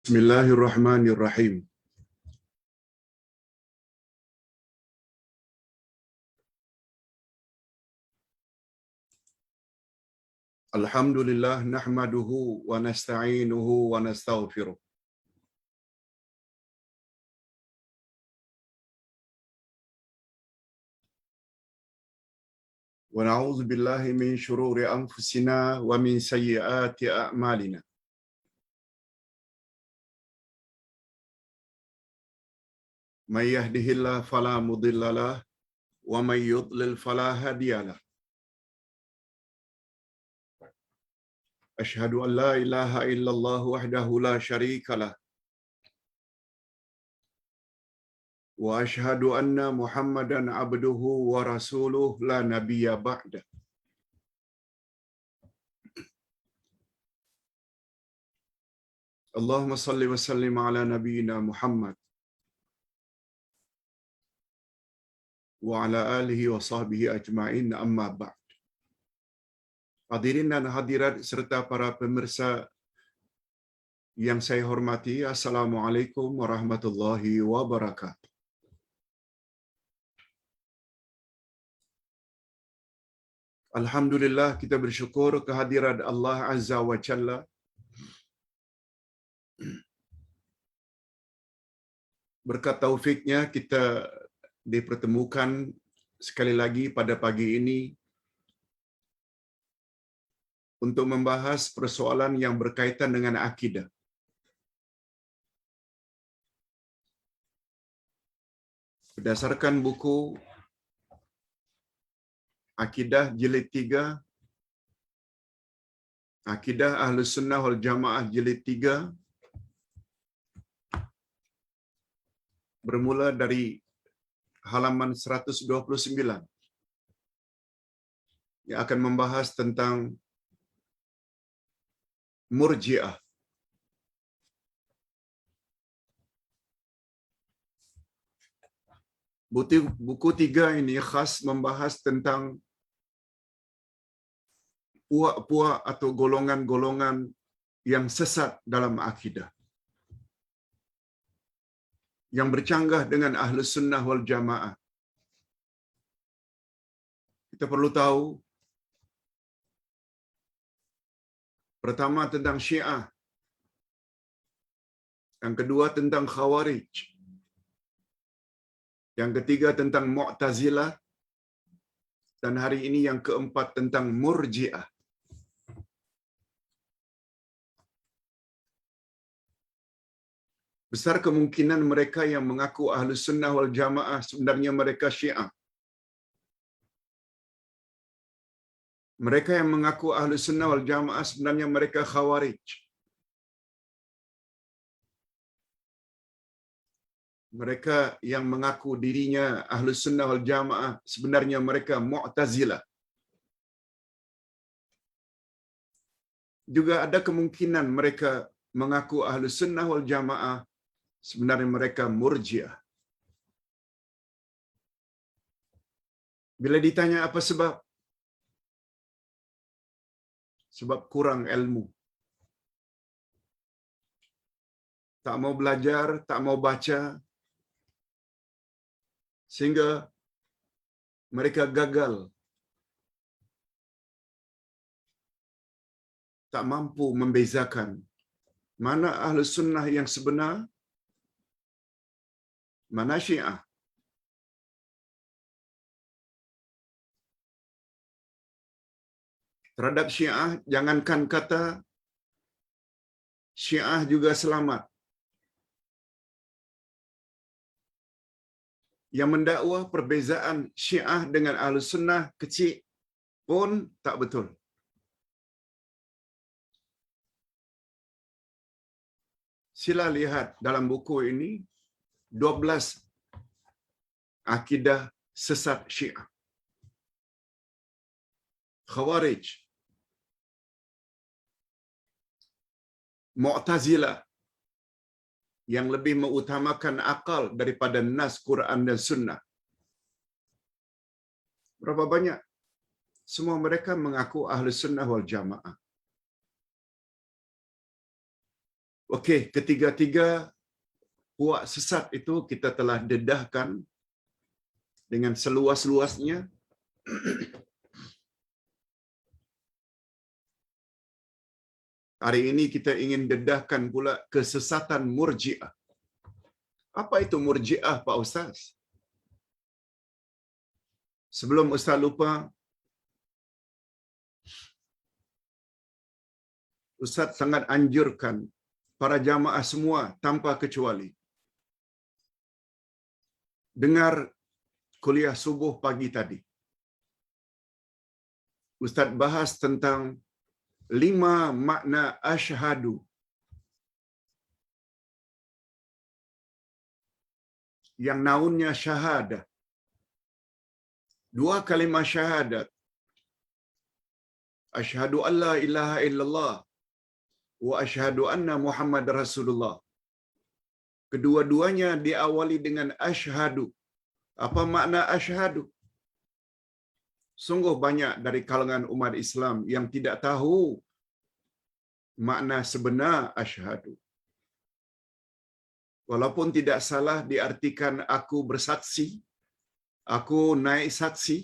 Bismillahirrahmanirrahim. Alhamdulillah nahmaduhu wa nasta'inuhu wa nastaghfiruh. Wa na'udzu billahi min shururi anfusina wa min sayyiati a'malina. May yahdihillahu fala mudilla lahu wa may yudlil fala hadiya lahu. Asyhadu an la ilaha illallah wahdahu la syarika lahu wa asyhadu anna Muhammadan abduhu wa rasuluhu la nabiyya ba'da. Allahumma salli wa sallim ala nabiyyina Muhammad wa ala alihi wa sahbihi ajma'in, amma ba'd. Hadirin dan hadirat serta para pemirsa yang saya hormati, Assalamualaikum warahmatullahi wabarakatuh. Alhamdulillah, kita bersyukur kehadiran Allah Azza wa Jalla berkat taufiknya kita dipertemukan sekali lagi pada pagi ini untuk membahas persoalan yang berkaitan dengan akidah. Berdasarkan buku Akidah Jilid 3, Akidah Ahlus Sunnah wal Jamaah Jilid 3, bermula dari halaman 129, yang akan membahas tentang Murji'ah. Buku 3 ini khas membahas tentang puak-puak atau golongan-golongan yang sesat dalam akidah, yang bercanggah dengan Ahlus Sunnah wal Jamaah. Kita perlu tahu, pertama tentang Syiah, yang kedua tentang Khawarij, yang ketiga tentang Mu'tazilah, dan hari ini yang keempat tentang Murji'ah. Besar kemungkinan mereka yang mengaku Ahlus Sunnah wal Jamaah sebenarnya mereka Syiah. Mereka yang mengaku Ahlus Sunnah wal Jamaah sebenarnya mereka Khawarij. Mereka yang mengaku dirinya Ahlus Sunnah wal Jamaah sebenarnya mereka Mu'tazilah. Juga ada kemungkinan mereka mengaku Ahlus Sunnah wal Jamaah sebenarnya mereka Murji'ah. Bila ditanya apa sebab? Sebab kurang ilmu. Tak mau belajar, tak mau baca, sehingga mereka gagal. Tak mampu membezakan mana Ahlus Sunnah yang sebenar, mana Syiah. Terhadap Syiah, jangankan kata Syiah juga selamat. Yang mendakwa perbezaan Syiah dengan Ahlus Sunnah kecil pun tak betul. Sila lihat dalam buku ini 12 akidah sesat Syiah. Khawarij, Mu'tazilah yang lebih mengutamakan akal daripada nas Quran dan Sunnah. Berapa banyak? Semua mereka mengaku Ahlus Sunnah wal Jamaah. Okey, ketiga-tiga puak sesat itu kita telah dedahkan dengan seluas-luasnya. Hari ini kita ingin dedahkan pula kesesatan Murji'ah. Apa itu Murji'ah, Pak Ustaz? Sebelum Ustaz lupa, Ustaz sangat anjurkan para jamaah semua tanpa kecuali dengar kuliah subuh pagi tadi. Ustaz bahas tentang 5 makna asyhadu. Yang naunnya syahadah. 2 kalimah syahadat. Asyhadu an la ilaha illallah wa asyhadu anna Muhammad Rasulullah. Kedua-duanya diawali dengan asyhadu. Apa makna asyhadu? Sungguh banyak dari kalangan umat Islam yang tidak tahu makna sebenar asyhadu. Walaupun tidak salah diartikan aku bersaksi, aku naik saksi.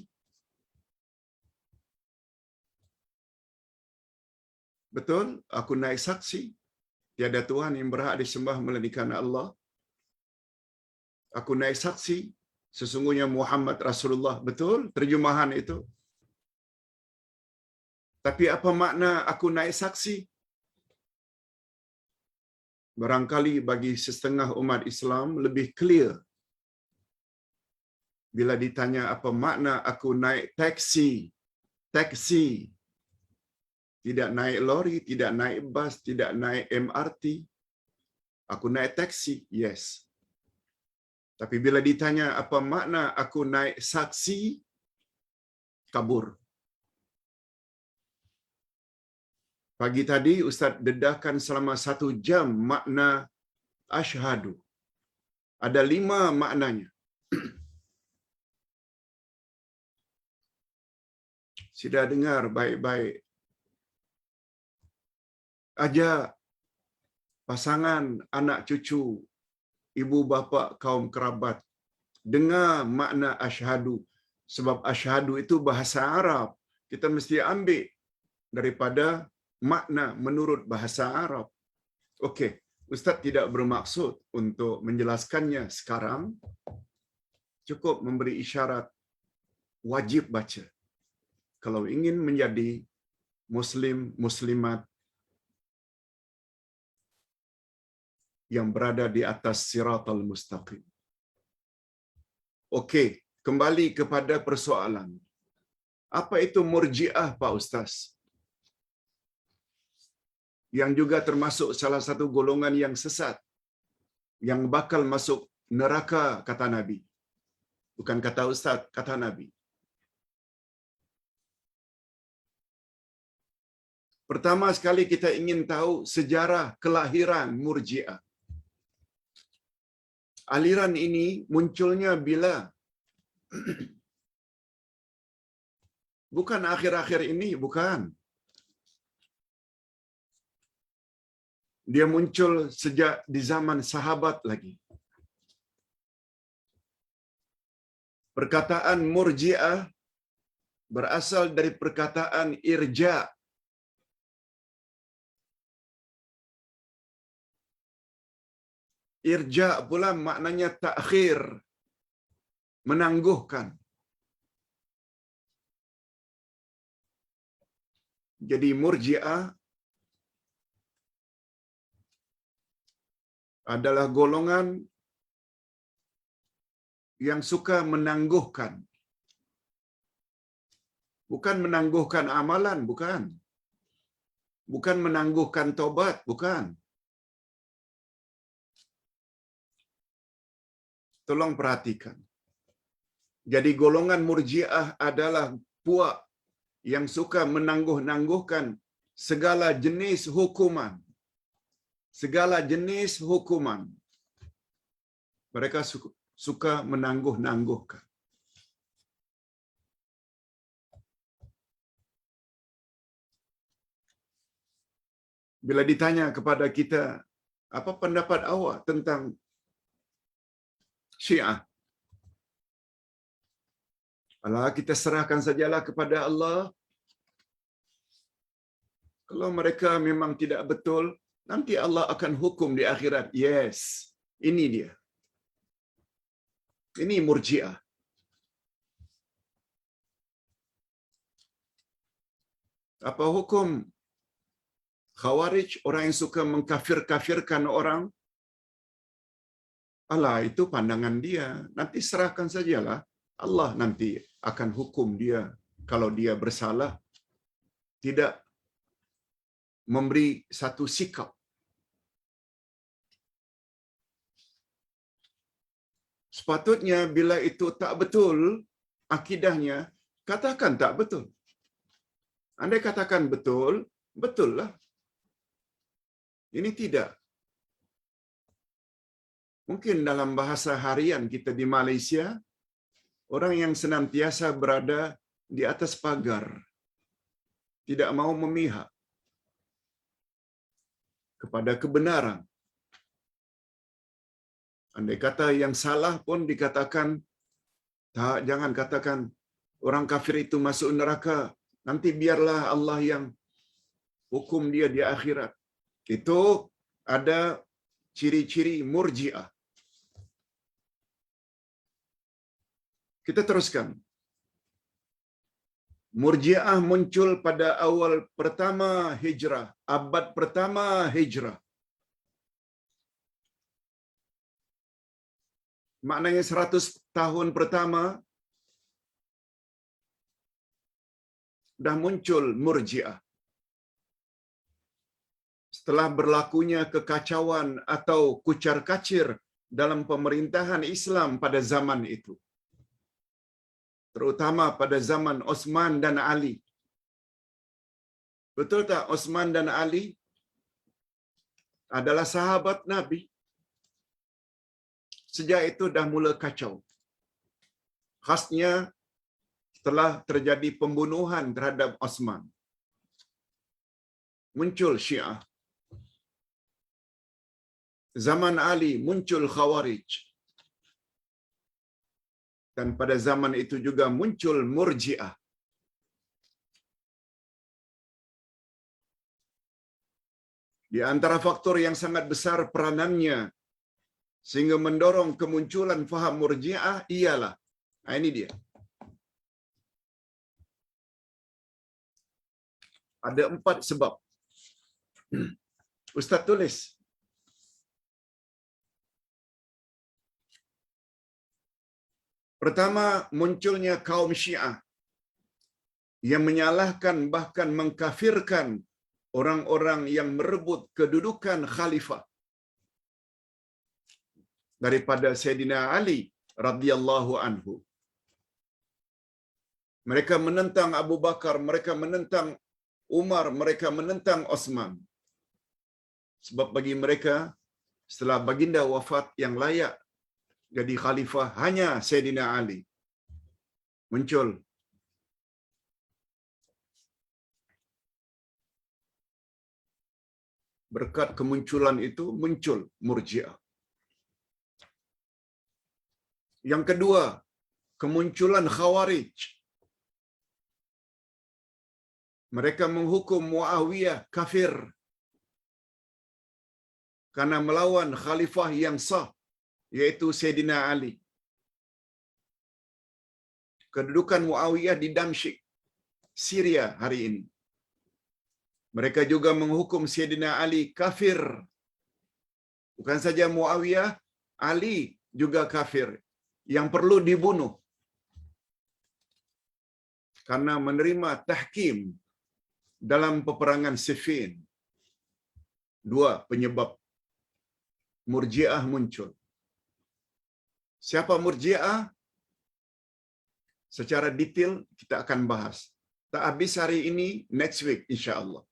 Betul, aku naik saksi. Tiada Tuhan yang berhak disembah melainkan Allah. Aku naik saksi. Sesungguhnya Muhammad Rasulullah. Betul, terjemahan itu. Tapi apa makna aku naik saksi? Barangkali bagi setengah umat Islam lebih clear bila ditanya apa makna aku naik taksi. Taksi. Tidak naik lori, tidak naik bas, tidak naik MRT. Aku naik taksi, yes. Tapi bila ditanya apa makna aku naik saksi, kabur. Pagi tadi Ustaz dedahkan selama 1 jam makna asyhadu. Ada 5 maknanya. Sudah dengar baik-baik. Ajak pasangan, anak cucu, ibu bapa, kaum kerabat dengar makna asyhadu. Sebab asyhadu itu bahasa Arab. Kita mesti ambil daripada makna menurut bahasa Arab. Okey, Ustaz tidak bermaksud untuk menjelaskannya sekarang. Cukup memberi isyarat wajib baca. Kalau ingin menjadi Muslim, Muslimat yang berada di atas siratal mustaqim. Okey, kembali kepada persoalan. Apa itu Murji'ah, Pak Ustaz? Yang juga termasuk salah satu golongan yang sesat, yang bakal masuk neraka, kata Nabi. Bukan kata Ustaz, kata Nabi. Pertama sekali kita ingin tahu sejarah kelahiran Murji'ah. Aliran ini munculnya bila? Bukan akhir-akhir ini, bukan. Dia muncul sejak di zaman sahabat lagi. Perkataan Murji'ah berasal dari perkataan irja. Irja pula maknanya takhir, menangguhkan. Jadi Murji'ah adalah golongan yang suka menangguhkan. Bukan menangguhkan amalan, bukan. Bukan menangguhkan tobat, bukan. Tolong perhatikan. Jadi golongan Murji'ah adalah puak yang suka menangguh-nangguhkan segala jenis hukuman. Segala jenis hukuman. Mereka suka menangguh-nangguhkan. Bila ditanya kepada kita, Apa pendapat awak tentang Syiah? Alah, kita serahkan sajalah kepada Allah. Kalau mereka memang tidak betul, nanti Allah akan hukum di akhirat. Yes, ini dia. Ini Murji'ah. Apa hukum Khawarij, orang yang suka mengkafir-kafirkan orang? Alah, itu pandangan dia. Nanti serahkan sajalah. Allah nanti akan hukum dia. Kalau dia bersalah, tidak memberi satu sikap. Sepatutnya bila itu tak betul akidahnya, katakan tak betul. Andai katakan betul, betul lah. Ini tidak. Mungkin dalam bahasa harian kita di Malaysia, orang yang senantiasa berada di atas pagar, tidak mau memihak kepada kebenaran. Andai kata yang salah pun dikatakan, tak, jangan katakan orang kafir itu masuk neraka, nanti biarlah Allah yang hukum dia di akhirat. Itu ada ciri-ciri Murji'ah. Kita teruskan. Murji'ah muncul pada awal pertama Hijrah, abad pertama Hijrah. Maknanya 100 tahun pertama dah muncul Murji'ah. Setelah berlakunya kekacauan atau kucar-kacir dalam pemerintahan Islam pada zaman itu, terutama pada zaman Osman dan Ali. Betul tak Osman dan Ali adalah sahabat Nabi? Sejak itu dah mula kacau. Khasnya setelah terjadi pembunuhan terhadap Osman, muncul Syiah. Zaman Ali muncul Khawarij. Dan pada zaman itu juga muncul Murji'ah. Di antara faktor yang sangat besar peranannya sehingga mendorong kemunculan faham Murji'ah ialah, ini dia. Ada 4 sebab. Ustaz tulis. Pertama, munculnya kaum Syiah yang menyalahkan bahkan mengkafirkan orang-orang yang merebut kedudukan khalifah daripada Sayyidina Ali radhiyallahu anhu. Mereka menentang Abu Bakar, mereka menentang Umar, mereka menentang Osman. Sebab bagi mereka, setelah baginda wafat, yang layak jadi khalifah hanya Sayyidina Ali. Muncul. Berkat kemunculan itu, muncul Murji'ah. Yang kedua, kemunculan Khawarij. Mereka menghukum Muawiyah kafir karena melawan khalifah yang sah, yaitu Sayyidina Ali. Kedudukan Muawiyah di Damsyik, Syria hari ini. Mereka juga menghukum Sayyidina Ali kafir. Bukan saja Muawiyah, Ali juga kafir, yang perlu dibunuh karena menerima tahkim dalam peperangan Siffin. 2 penyebab Murji'ah muncul. Siapa Murji'ah? Secara detail kita akan bahas. Tak habis hari ini, next week insya-Allah.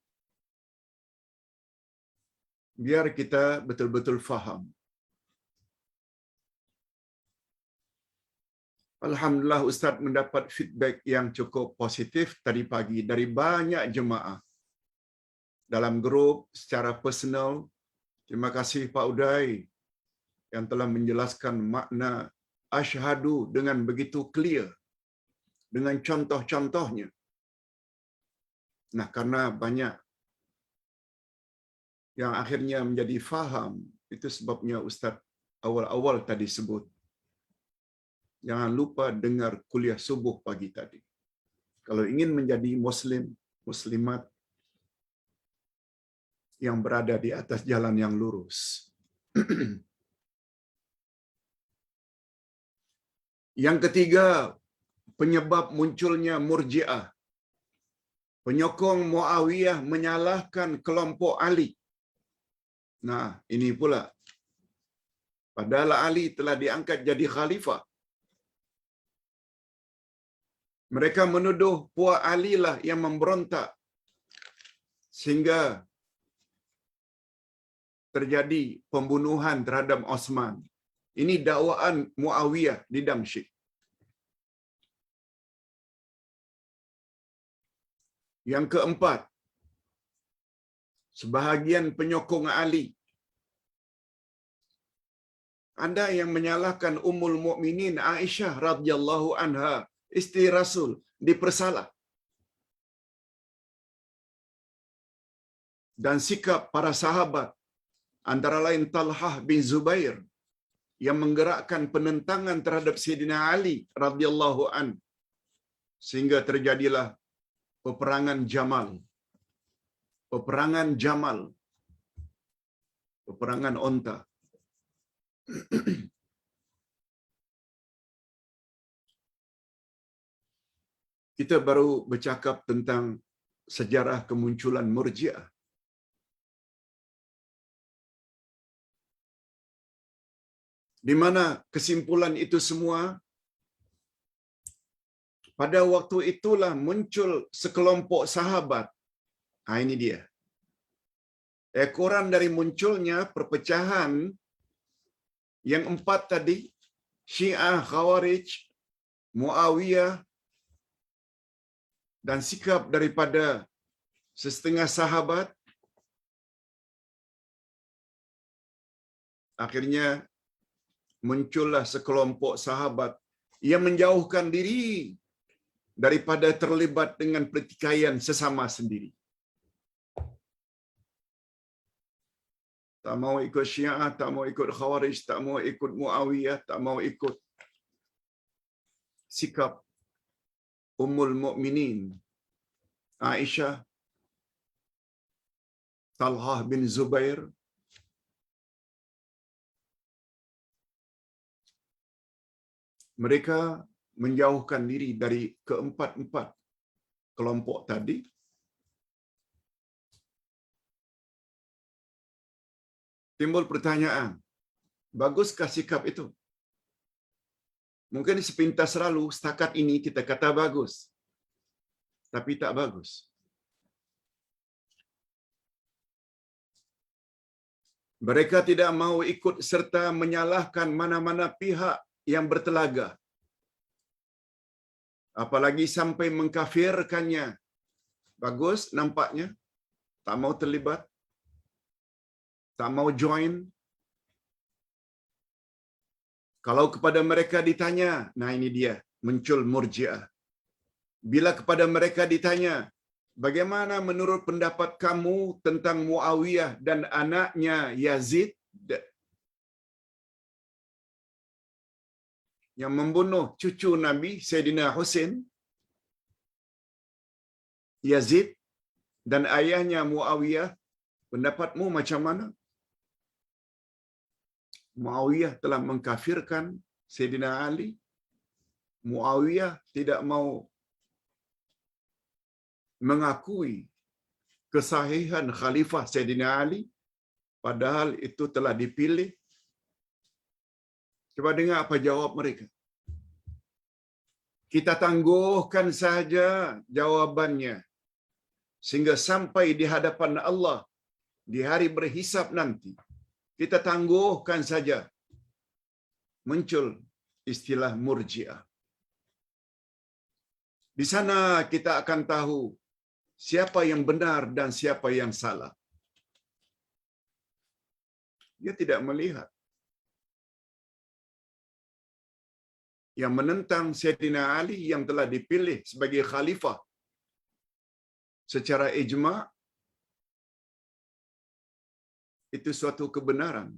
Biar kita betul-betul faham. Alhamdulillah Ustaz mendapat feedback yang cukup positif tadi pagi dari banyak jemaah. Dalam grup, secara personal, Terima kasih Pak Uday yang telah menjelaskan makna asyhadu dengan begitu clear, dengan contoh-contohnya. Nah, karena banyak yang akhirnya menjadi faham, itu sebabnya Ustaz awal-awal tadi sebut, jangan lupa dengar kuliah subuh pagi tadi. Kalau ingin menjadi muslim, muslimat yang berada di atas jalan yang lurus. Yang ketiga, penyebab munculnya Murji'ah. Penyokong Muawiyah menyalahkan kelompok Ali. Nah, ini pula. Padahal Ali telah diangkat jadi khalifah. Mereka menuduh puak Ali lah yang memberontak sehingga terjadi pembunuhan terhadap Osman. Ini dakwaan Muawiyah di Damsyik. Yang keempat, sebahagian penyokong Ali ada yang menyalahkan Ummul Mukminin Aisyah radhiyallahu anha, isteri Rasul, dipersalah. Dan sikap para sahabat, antara lain Talhah bin Zubair, yang menggerakkan penentangan terhadap Sayyidina Ali radhiyallahu an, sehingga terjadilah peperangan Jamal. Peperangan Jamal. Peperangan onta. Kita baru bercakap tentang sejarah kemunculan Murji'ah. Di mana kesimpulan itu semua, pada waktu itulah muncul sekelompok sahabat. Ini dia. Ekoran dari munculnya perpecahan yang empat tadi, Syiah, Khawarij, Muawiyah, dan sikap daripada setengah sahabat, akhirnya muncullah sekelompok sahabat yang menjauhkan diri daripada terlibat dengan pertikaian sesama sendiri. Tak mau ikut Syiah, tak mau ikut Khawarij, tak mau ikut Muawiyah, tak mau ikut sikap Ummul Mukminin Aisyah, Talhah bin Zubair. Mereka menjauhkan diri dari keempat-empat kelompok tadi. Timbul pertanyaan, baguskah sikap itu? Mungkin sepintas lalu, setakat ini kita kata bagus. Tapi tak bagus. Mereka tidak mau ikut serta menyalahkan mana-mana pihak yang bertelaga. Apalagi sampai mengkafirkannya. Bagus nampaknya. Tak mau terlibat. Tak mau join. Kalau kepada mereka ditanya, nah ini dia, muncul Murji'ah. Bila kepada mereka ditanya, bagaimana menurut pendapat kamu tentang Muawiyah dan anaknya Yazid yang membunuh cucu Nabi Sayyidina Husain, Yazid dan ayahnya Muawiyah, pendapatmu macam mana? Muawiyah telah mengkafirkan Sayyidina Ali. Muawiyah tidak mau mengakui kesahihan Khalifah Sayyidina Ali, padahal itu telah dipilih. Coba dengar apa jawab mereka. Kita tangguhkan saja jawabannya, sehingga sampai di hadapan Allah di hari berhisab nanti. Kita tangguhkan saja. Muncul istilah Murji'ah. Di sana kita akan tahu siapa yang benar dan siapa yang salah. Dia tidak melihat. Yang menentang Sayyidina Ali yang telah dipilih sebagai khalifah secara ijma' itu suatu kebenaran.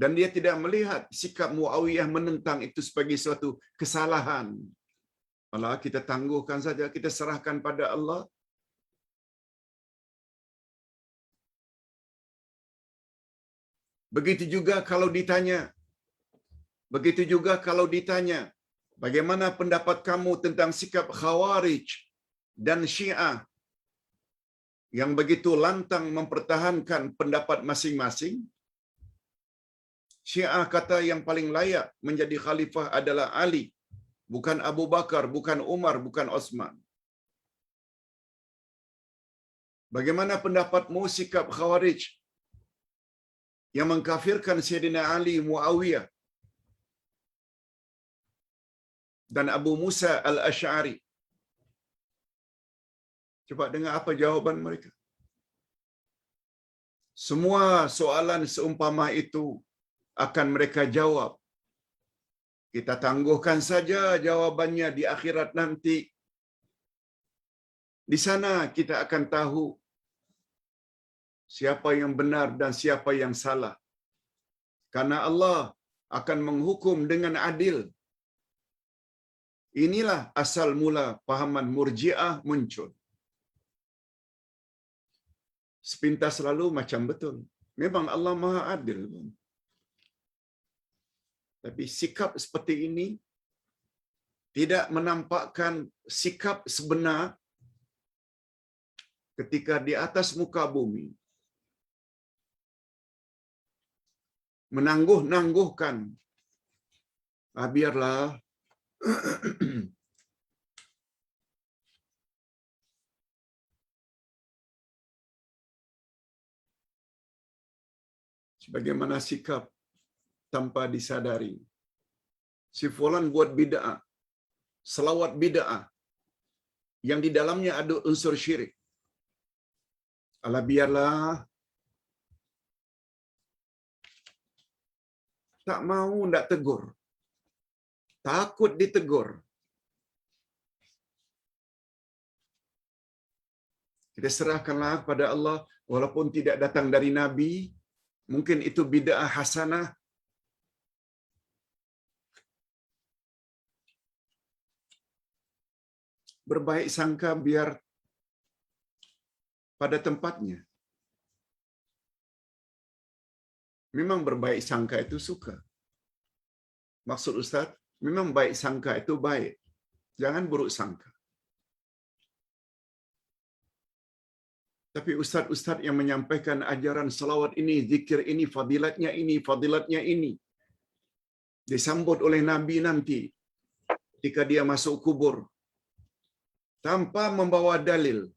Dan dia tidak melihat sikap Muawiyah menentang itu sebagai suatu kesalahan. Allah, kita tangguhkan saja, kita serahkan pada Allah. Begitu juga kalau ditanya, bagaimana pendapat kamu tentang sikap Khawarij dan Syiah yang begitu lantang mempertahankan pendapat masing-masing? Syiah kata yang paling layak menjadi khalifah adalah Ali, bukan Abu Bakar, bukan Umar, bukan Osman. Bagaimana pendapatmu sikap Khawarij yang mengkafirkan Sayyidina Ali, Muawiyah dan Abu Musa al-Asy'ari? Coba dengar apa jawaban mereka. Semua soalan seumpama itu akan mereka jawab. Kita tangguhkan saja jawabannya di akhirat nanti. Di sana kita akan tahu siapa yang benar dan siapa yang salah. Karena Allah akan menghukum dengan adil. Inilah asal mula pahaman Murji'ah muncul. Sepintas lalu macam betul. Memang Allah Maha Adil. Tapi sikap seperti ini tidak menampakkan sikap sebenar ketika di atas muka bumi. Menangguh-nangguhkan. Biarlah sebagaimana sikap tanpa disadari. Si fulan buat bid'ah, selawat bid'ah yang di dalamnya ada unsur syirik. Alah biarlah, tak mau nak tegur, takut ditegur. Kita serahkanlah kepada Allah, walaupun tidak datang dari Nabi, mungkin itu bid'ah hasanah. Berbaik sangka biar pada tempatnya. Memang berbaik sangka itu suka. Maksud Ustaz, memang baik sangka itu baik. Jangan buruk sangka. Tapi ustaz-ustaz yang menyampaikan ajaran salawat ini, zikir ini, fadilatnya ini, disambut oleh Nabi nanti ketika dia masuk kubur tanpa membawa dalil.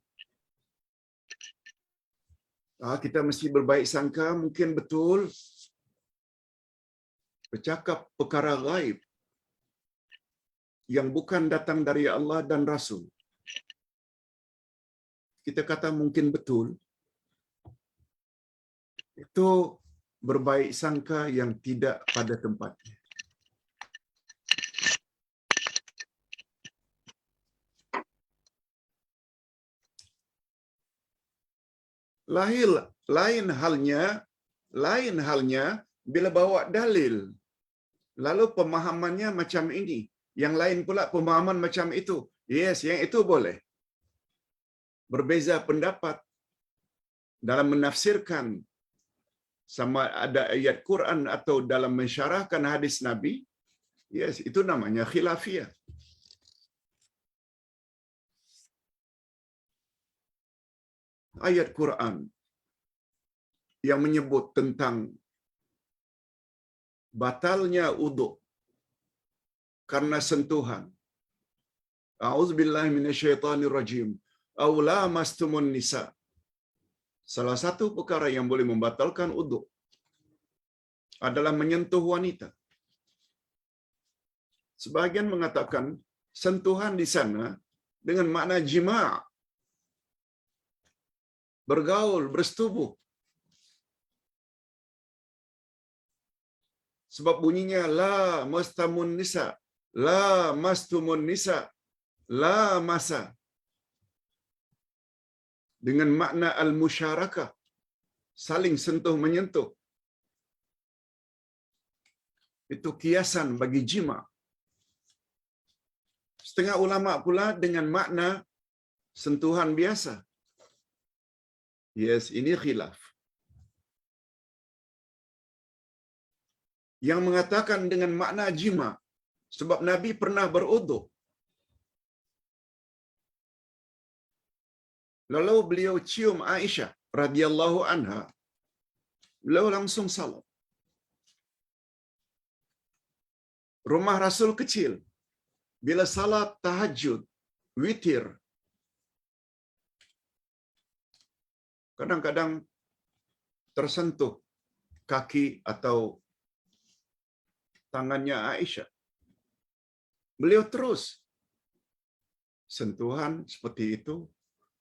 Kita mesti berbaik sangka, mungkin betul bercakap perkara gaib yang bukan datang dari Allah dan Rasul. Kita kata mungkin betul. Itu berbaik sangka yang tidak pada tempatnya. Lain halnya bila bawa dalil. Lalu pemahamannya macam ini. Yang lain pula pemahaman macam itu. Yes, yang itu boleh. Berbeza pendapat dalam menafsirkan sama ada ayat Quran atau dalam mensyarahkan hadis Nabi. Yes, itu namanya khilafiyah. Ayat Quran yang menyebut tentang batalnya wudu karena sentuhan. A'udzubillahi minasyaitonirrajim. Aw lamastumun nisa. Salah satu perkara yang boleh membatalkan wudu adalah menyentuh wanita. Sebahagian mengatakan sentuhan di sana dengan makna jima', bergaul, bersetubuh. Sebab bunyinya la mastamun nisa, la mastumun nisa, la masa. Dengan makna al-musyarakah, saling sentuh menyentuh. Itu kiasan bagi jima. Setengah ulama pula dengan makna sentuhan biasa. Yes, ini khilaf. Yang mengatakan dengan makna jima, sebab Nabi pernah beruduk. Lalu beliau cium Aisyah radhiyallahu anha, beliau langsung salat. Rumah Rasul kecil. Bila salat tahajud, witir, kadang-kadang tersentuh kaki atau tangannya Aisyah. Beliau terus. Sentuhan seperti itu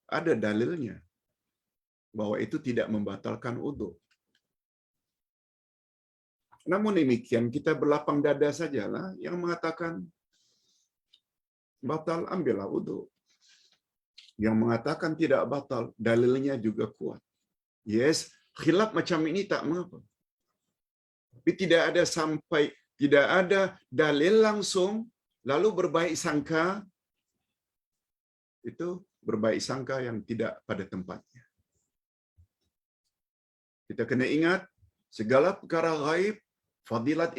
ada dalilnya bahwa itu tidak membatalkan wudu. Namun demikian kita berlapang dada sajalah, yang mengatakan batal ambillah wudu. Yang mengatakan tidak batal dalilnya juga kuat. Yes, khilaf macam ini tak mengapa. Tapi tidak ada dalil langsung lalu berbaik sangka, itu berbaik sangka yang tidak pada tempatnya. Kita kena ingat segala perkara ghaib, fadilat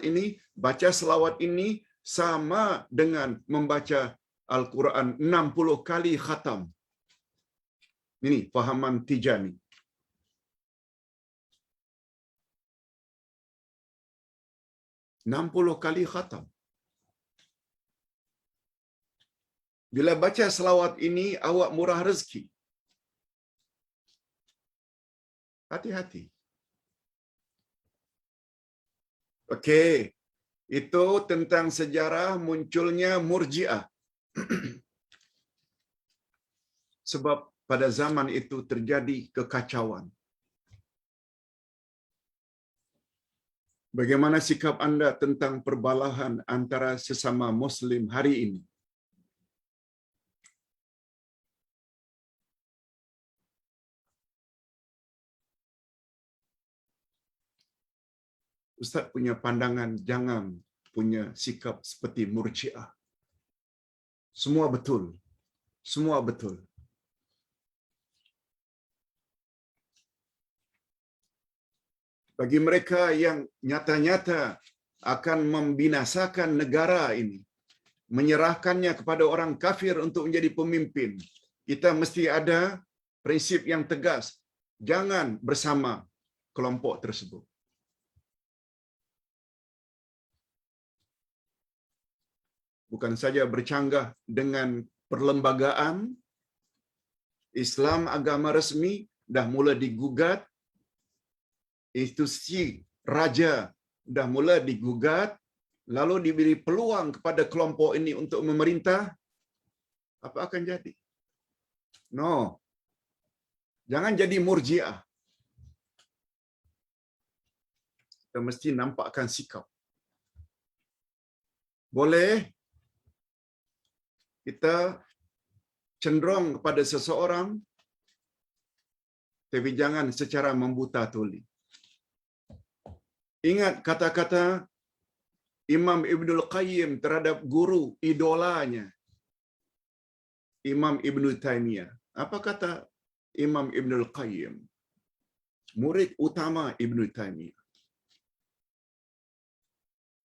ini, baca selawat ini sama dengan membaca Al-Quran 60 kali khatam. Ini fahaman Tijani. $60 kali khatam. Bila baca selawat ini, awak murah rezeki. Hati-hati. Okey. Itu tentang sejarah munculnya Murji'ah. Sebab pada zaman itu terjadi kekacauan. Bagaimana sikap anda tentang perbalahan antara sesama Muslim hari ini? Ustaz punya pandangan, jangan punya sikap seperti Murji'ah. Semua betul. Semua betul. Bagi mereka yang nyata-nyata akan membinasakan negara ini, menyerahkannya kepada orang kafir untuk menjadi pemimpin, kita mesti ada prinsip yang tegas. Jangan bersama kelompok tersebut. Bukan saja bercanggah dengan perlembagaan Islam agama resmi, dah mula digugat, institusi raja dah mula digugat, lalu diberi peluang kepada kelompok ini untuk memerintah, apa akan jadi? No. Jangan jadi Murji'ah. Kita mesti nampakkan sikap. Boleh kita cenderung kepada seseorang, tapi jangan secara membuta tuli. Ingat kata-kata Imam Ibnul Qayyim terhadap guru idolanya, Imam Ibnu Taimiyah. Apa kata Imam Ibnul Qayyim, murid utama Ibnu Taimiyah?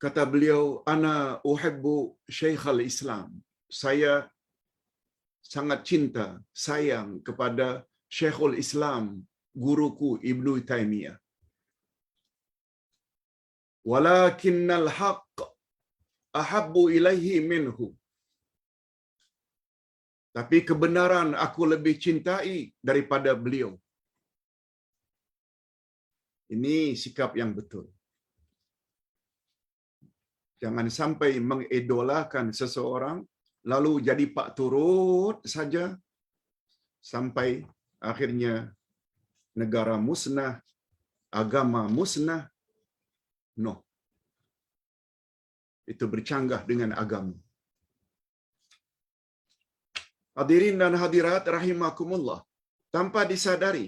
Kata beliau, ana uhibbu Syekhul Islam. Saya sangat cinta, sayang kepada Syekhul Islam, guruku Ibnu Taimiyah. Walakinnal haqq ahabbu ilaihi minhu. Tapi kebenaran aku lebih cintai daripada beliau. Ini sikap yang betul. Jangan sampai mengidolakan seseorang lalu jadi pak turut saja sampai akhirnya negara musnah, agama musnah, No. Itu bercanggah dengan agama. Hadirin dan hadirat rahimakumullah. Tanpa disadari,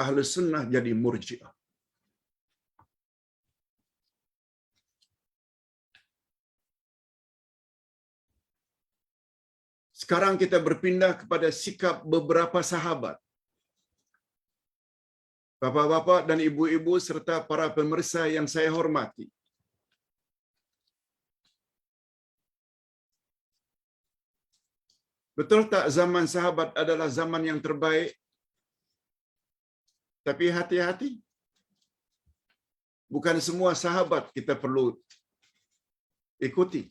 Ahlus Sunnah jadi Murji'ah. Sekarang kita berpindah kepada sikap beberapa sahabat. Bapak-bapak dan ibu-ibu serta para pemirsa yang saya hormati. Betul tak zaman sahabat adalah zaman yang terbaik? Tapi hati-hati. Bukan semua sahabat kita perlu ikuti.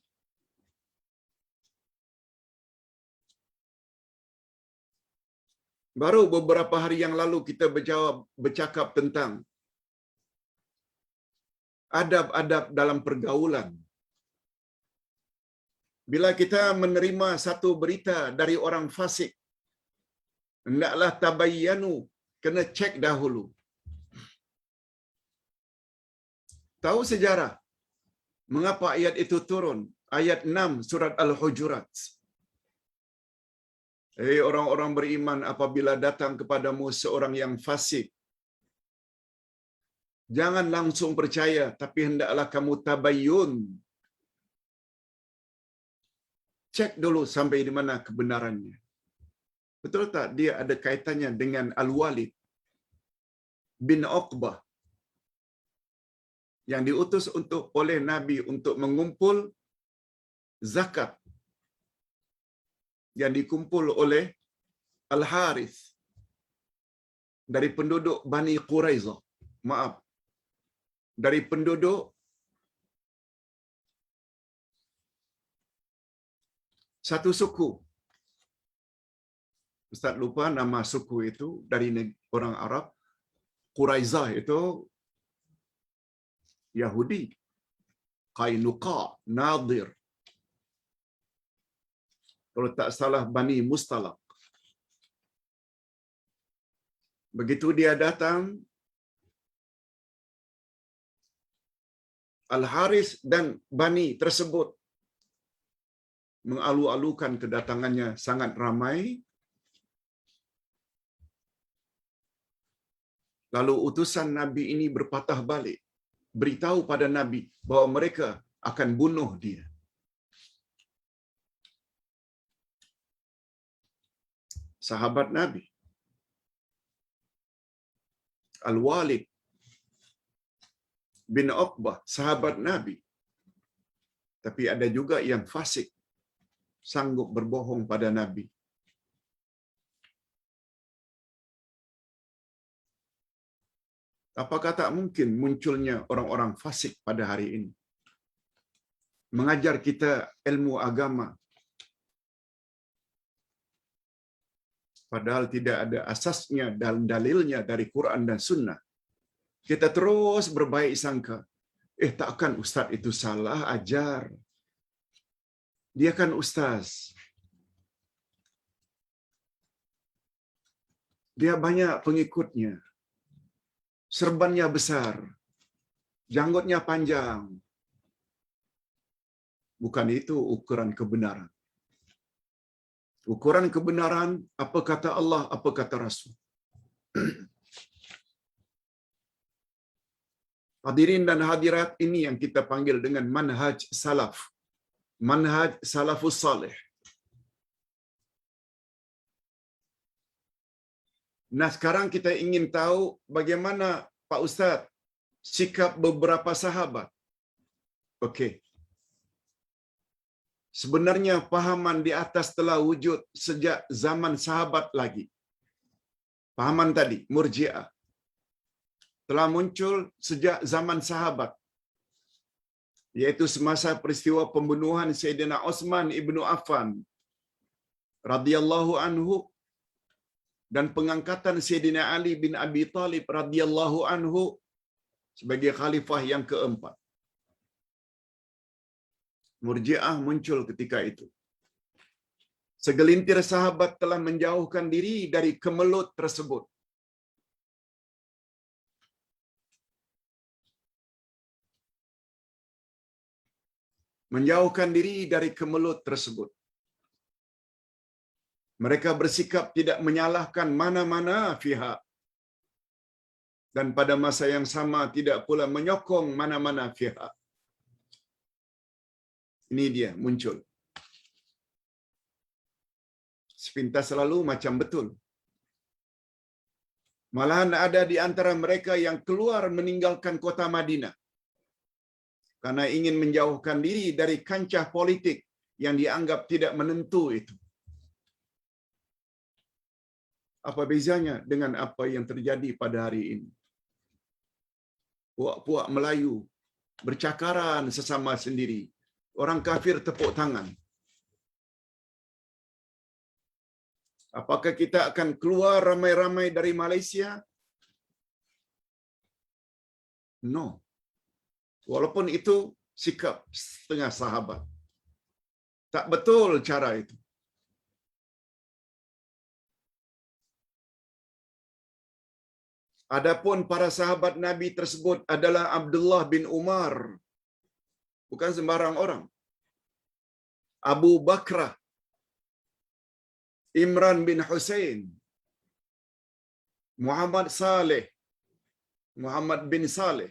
Baru beberapa hari yang lalu kita bercakap tentang adab-adab dalam pergaulan. Bila kita menerima satu berita dari orang fasik, hendaklah tabayyanu, kena cek dahulu. Tahu sejarah mengapa ayat itu turun? Ayat 6 surat Al-Hujurat. Orang-orang beriman, apabila datang kepadamu seorang yang fasik, jangan langsung percaya, tapi hendaklah kamu tabayyun. Cek dulu sampai di mana kebenarannya. Betul tak dia ada kaitannya dengan Al-Walid bin Uqbah yang diutus oleh Nabi untuk mengumpul zakat yang dikumpul oleh Al-Harith dari penduduk Bani Quraizah. Maaf, dari penduduk satu suku. Ustaz lupa nama suku itu, dari orang Arab. Quraizah itu Yahudi. Qainuqa, Nadir. Kalau tak salah Bani Mustalaq. Begitu dia datang, Al-Haris dan Bani tersebut mengalu-alukan kedatangannya sangat ramai. Lalu utusan Nabi ini berpatah balik, beritahu pada Nabi bahawa mereka akan bunuh dia. Sahabat Nabi, Al-Walid bin Uqbah, sahabat Nabi. Tapi ada juga yang fasik, sanggup berbohong pada Nabi. Apakah tak mungkin munculnya orang-orang fasik pada hari ini? Mengajar kita ilmu agama, padahal tidak ada asasnya dan dalilnya dari Quran dan Sunnah. Kita terus berbaik sangka. Takkan ustaz itu salah ajar. Dia kan ustaz. Dia banyak pengikutnya. Serbannya besar. Janggutnya panjang. Bukan itu ukuran kebenaran. Ukuran kebenaran, apa kata Allah, apa kata Rasul. Hadirin dan hadirat, ini yang kita panggil dengan manhaj salaf. Manhaj salafus salih. Nah, sekarang kita ingin tahu bagaimana Pak Ustaz sikap beberapa sahabat. Okey. Sebenarnya pahaman di atas telah wujud sejak zaman sahabat lagi. Pahaman tadi, Murji'ah, telah muncul sejak zaman sahabat, yaitu semasa peristiwa pembunuhan Sayyidina Utsman ibnu Affan radhiyallahu anhu dan pengangkatan Sayyidina Ali bin Abi Thalib radhiyallahu anhu sebagai khalifah yang keempat. Murji'ah muncul ketika itu. Segelintir sahabat telah menjauhkan diri dari kemelut tersebut. menjauhkan diri dari kemelut tersebut. Mereka bersikap tidak menyalahkan mana-mana pihak dan pada masa yang sama tidak pula menyokong mana-mana pihak. Ini dia muncul. Sepintas lalu macam betul. Malahan ada di antara mereka yang keluar meninggalkan kota Madinah karena ingin menjauhkan diri dari kancah politik yang dianggap tidak menentu itu. Apa bezanya dengan apa yang terjadi pada hari ini? Puak-puak Melayu bercakaran sesama sendiri. Orang kafir tepuk tangan. Apakah kita akan keluar ramai-ramai dari Malaysia? No. Walaupun itu sikap setengah sahabat. Tak betul cara itu. Adapun para sahabat Nabi tersebut adalah Abdullah bin Umar. Bukan sembarang orang. Abu Bakrah, Imran bin Husain, Muhammad bin Saleh,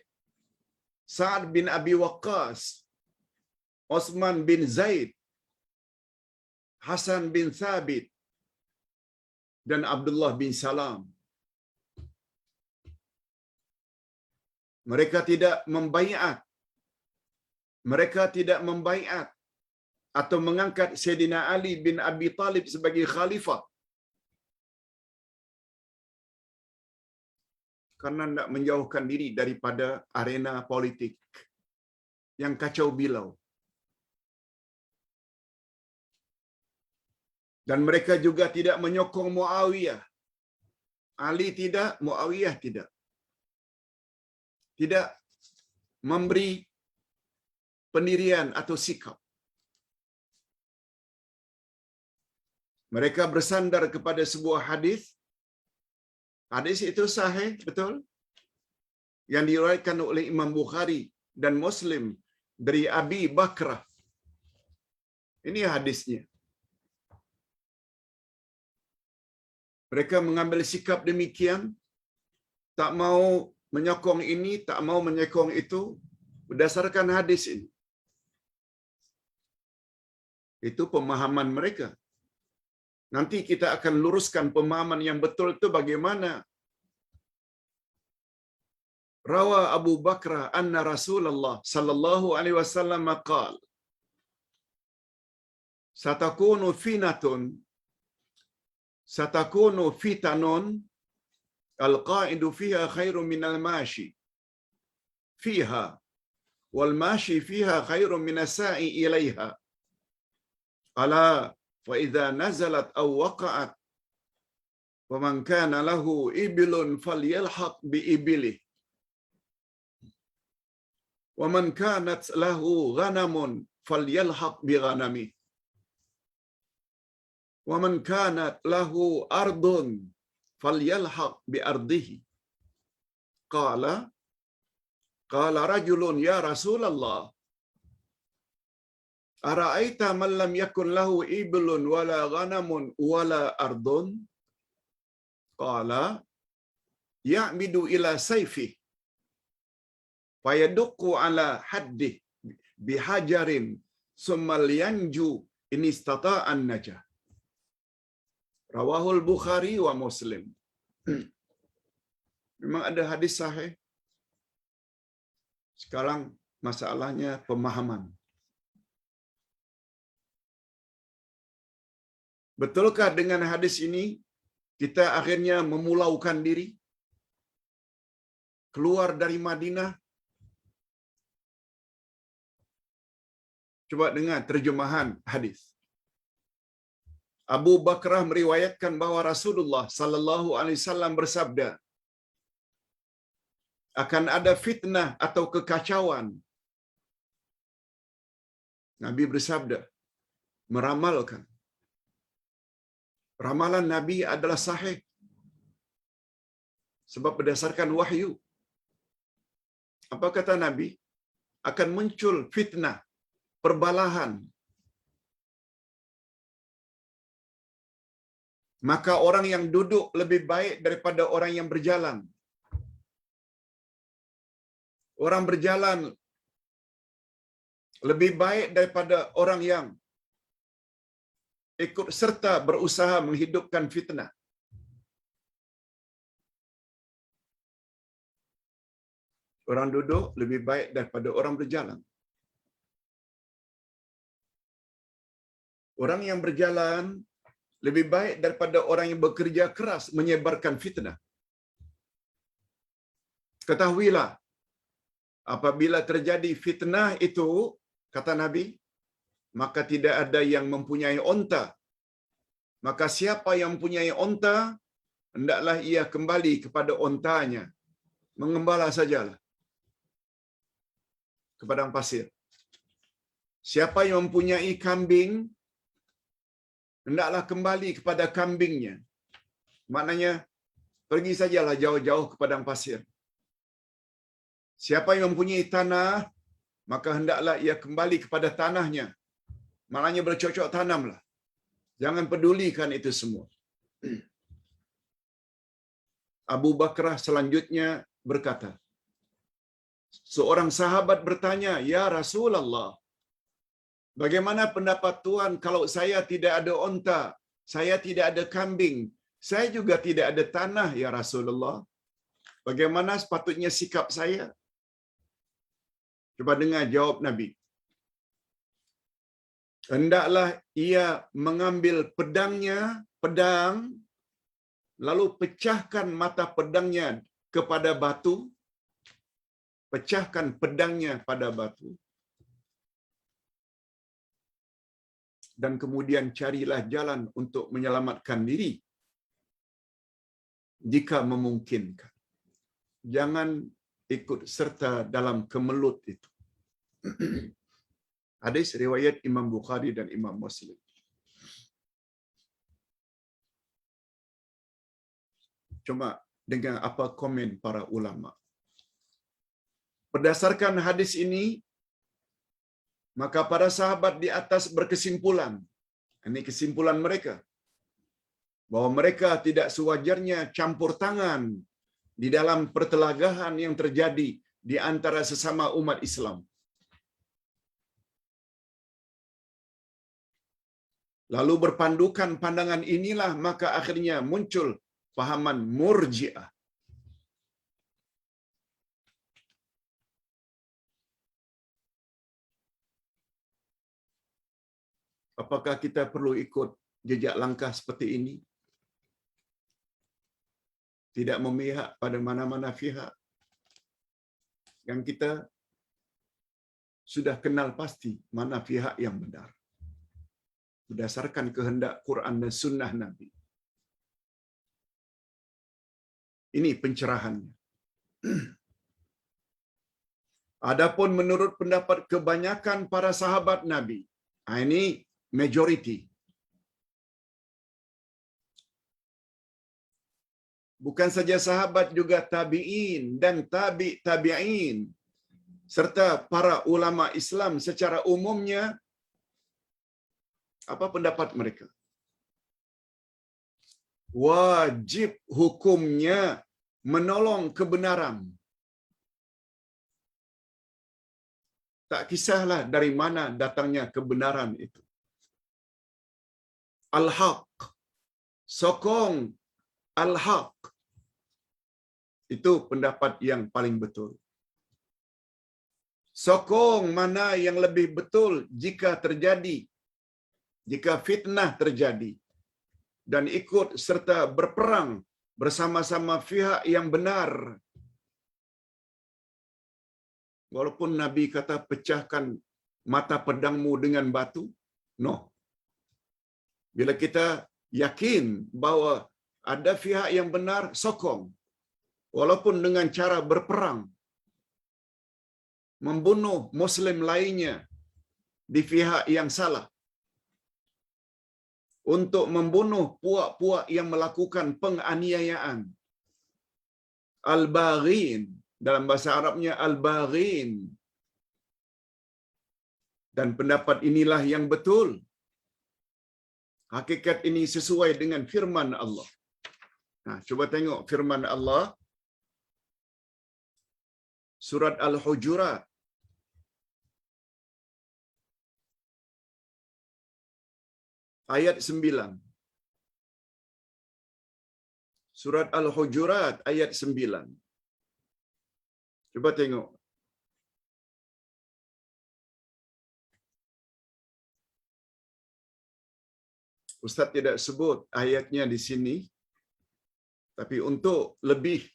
Sa'ad bin Abi Waqqas, Osman bin Zaid, Hasan bin Thabit, dan Abdullah bin Salam. Mereka tidak membaiat atau mengangkat Sayyidina Ali bin Abi Talib sebagai khalifah karena hendak menjauhkan diri daripada arena politik yang kacau bilau. Dan mereka juga tidak menyokong Muawiyah. Ali tidak, Muawiyah tidak. Tidak memberi pendirian atau sikap. Mereka bersandar kepada sebuah hadis. Hadis itu sahih, betul? Yang diriwayatkan oleh Imam Bukhari dan Muslim dari Abi Bakrah. Ini hadisnya. Mereka mengambil sikap demikian, tak mau menyokong ini, tak mau menyokong itu, berdasarkan hadis ini. Itu pemahaman mereka. Nanti kita akan luruskan pemahaman yang betul itu bagaimana. Rawa Abu Bakrah anna Rasulullah sallallahu alaihi wasallam qaal satakunu fitanun al-qa'idu fiha khairun minal mashi fiha wal mashi fiha khairun minas sa'i ilaiha ala fa idza nazalat aw waqa'at wa man kana lahu ibilun falyalhaq bi ibilih wa man kanat lahu ghanamun falyalhaq bi ghanamih wa man kanat lahu ardun falyalhaq bi ardihi qala rajulun ya Rasulullah ara'aita man lam yakun lahu iblun wala ghanamun wala ardun qala ya'midu ila sayfih fayaduqqu ala haddih bihajarin summa yanju in istata'an najah. Rawahul Bukhari wa Muslim. Memang ada hadis sahih. Sekarang masalahnya pemahaman. Betulkah dengan hadis ini kita akhirnya memulaukan diri keluar dari Madinah? Coba dengar terjemahan hadis. Abu Bakrah meriwayatkan bahwa Rasulullah sallallahu alaihi wasallam bersabda, akan ada fitnah atau kekacauan. Nabi bersabda, meramalkan. Ramalan Nabi adalah sahih. Sebab berdasarkan wahyu. Apa kata Nabi? Akan muncul fitnah perbalahan, maka orang yang duduk lebih baik daripada orang yang berjalan. Orang berjalan lebih baik daripada orang yang ikut serta berusaha menghidupkan fitnah. Orang duduk lebih baik daripada orang berjalan. Orang yang berjalan lebih baik daripada orang yang bekerja keras menyebarkan fitnah. Ketahuilah, apabila terjadi fitnah itu, kata Nabi, maka tidak ada yang mempunyai onta. Maka siapa yang mempunyai onta, hendaklah ia kembali kepada ontanya. Mengembala sajalah ke padang pasir. Siapa yang mempunyai kambing, hendaklah kembali kepada kambingnya. Maknanya, pergi sajalah jauh-jauh ke padang pasir. Siapa yang mempunyai tanah, maka hendaklah ia kembali kepada tanahnya. Maknanya bercocok tanamlah. Jangan pedulikan itu semua. Abu Bakrah selanjutnya berkata, seorang sahabat bertanya, "Ya Rasulullah, bagaimana pendapat Tuhan kalau saya tidak ada onta, saya tidak ada kambing, saya juga tidak ada tanah, ya Rasulullah? Bagaimana sepatutnya sikap saya?" Coba dengar jawab Nabi. Hendaklah ia mengambil pedang, lalu pecahkan mata pedangnya kepada batu, pecahkan pedangnya pada batu, dan kemudian carilah jalan untuk menyelamatkan diri jika memungkinkan. Jangan ikut serta dalam kemelut itu. Hadis riwayat Imam Bukhari dan Imam Muslim. Cuma dengan apa komen para ulama. Berdasarkan hadis ini, maka para sahabat di atas berkesimpulan, ini kesimpulan mereka, bahwa mereka tidak sewajarnya campur tangan di dalam pertelagahan yang terjadi di antara sesama umat Islam. Lalu berpandukan pandangan inilah maka akhirnya muncul pahaman Murji'ah. Apakah kita perlu ikut jejak langkah seperti ini? Tidak memihak pada mana-mana pihak. Yang kita sudah kenal pasti mana pihak yang benar. Berdasarkan kehendak Quran dan Sunnah Nabi. Ini pencerahannya. Adapun menurut pendapat kebanyakan para sahabat Nabi, ini majority. Bukan saja sahabat, juga tabi'in dan tabi'in, serta para ulama Islam secara umumnya. Apa pendapat mereka? Wajib hukumnya menolong kebenaran. Tak kisahlah dari mana datangnya kebenaran itu. Al-Haq. Sokong Al-Haq. Itu pendapat yang paling betul. Sokong mana yang lebih betul jika terjadi, jika fitnah terjadi, dan ikut serta berperang bersama-sama pihak yang benar. Walaupun Nabi kata pecahkan mata pedangmu dengan batu, no. Bila kita yakin bahwa ada pihak yang benar, sokong. Walaupun dengan cara berperang, membunuh Muslim lainnya di pihak yang salah, untuk membunuh puak-puak yang melakukan penganiayaan. Al-Baghin, dalam bahasa Arabnya Al-Baghin. Dan pendapat inilah yang betul. Hakikat ini sesuai dengan firman Allah. Nah, coba tengok firman Allah surat Al-Hujurat ayat 9. Surat Al-Hujurat ayat 9. Coba tengok. Ustaz tidak sebut ayatnya di sini, tapi untuk lebih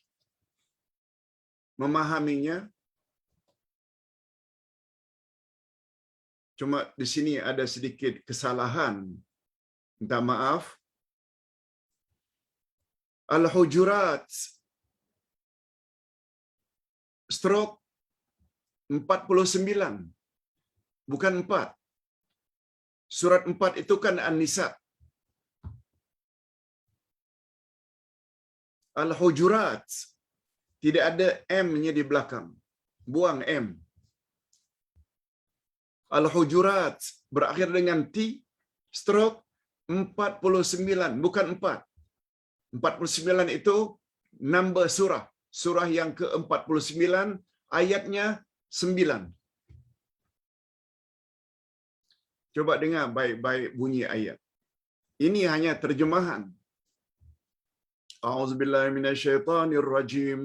memahaminya, cuma di sini ada sedikit kesalahan. Minta maaf. Al-Hujurat stroke 49, bukan 4. Surat 4 itu kan An-Nisa. Al-Hujurat tidak ada M-nya di belakang. Buang M. Al-Hujurat berakhir dengan T, stroke 49, bukan 4. 49 itu number surah. Surah yang ke-49, ayatnya 9. Coba dengar baik-baik bunyi ayat. Ini hanya terjemahan. A'udzubillahi minasyaitonirrajim.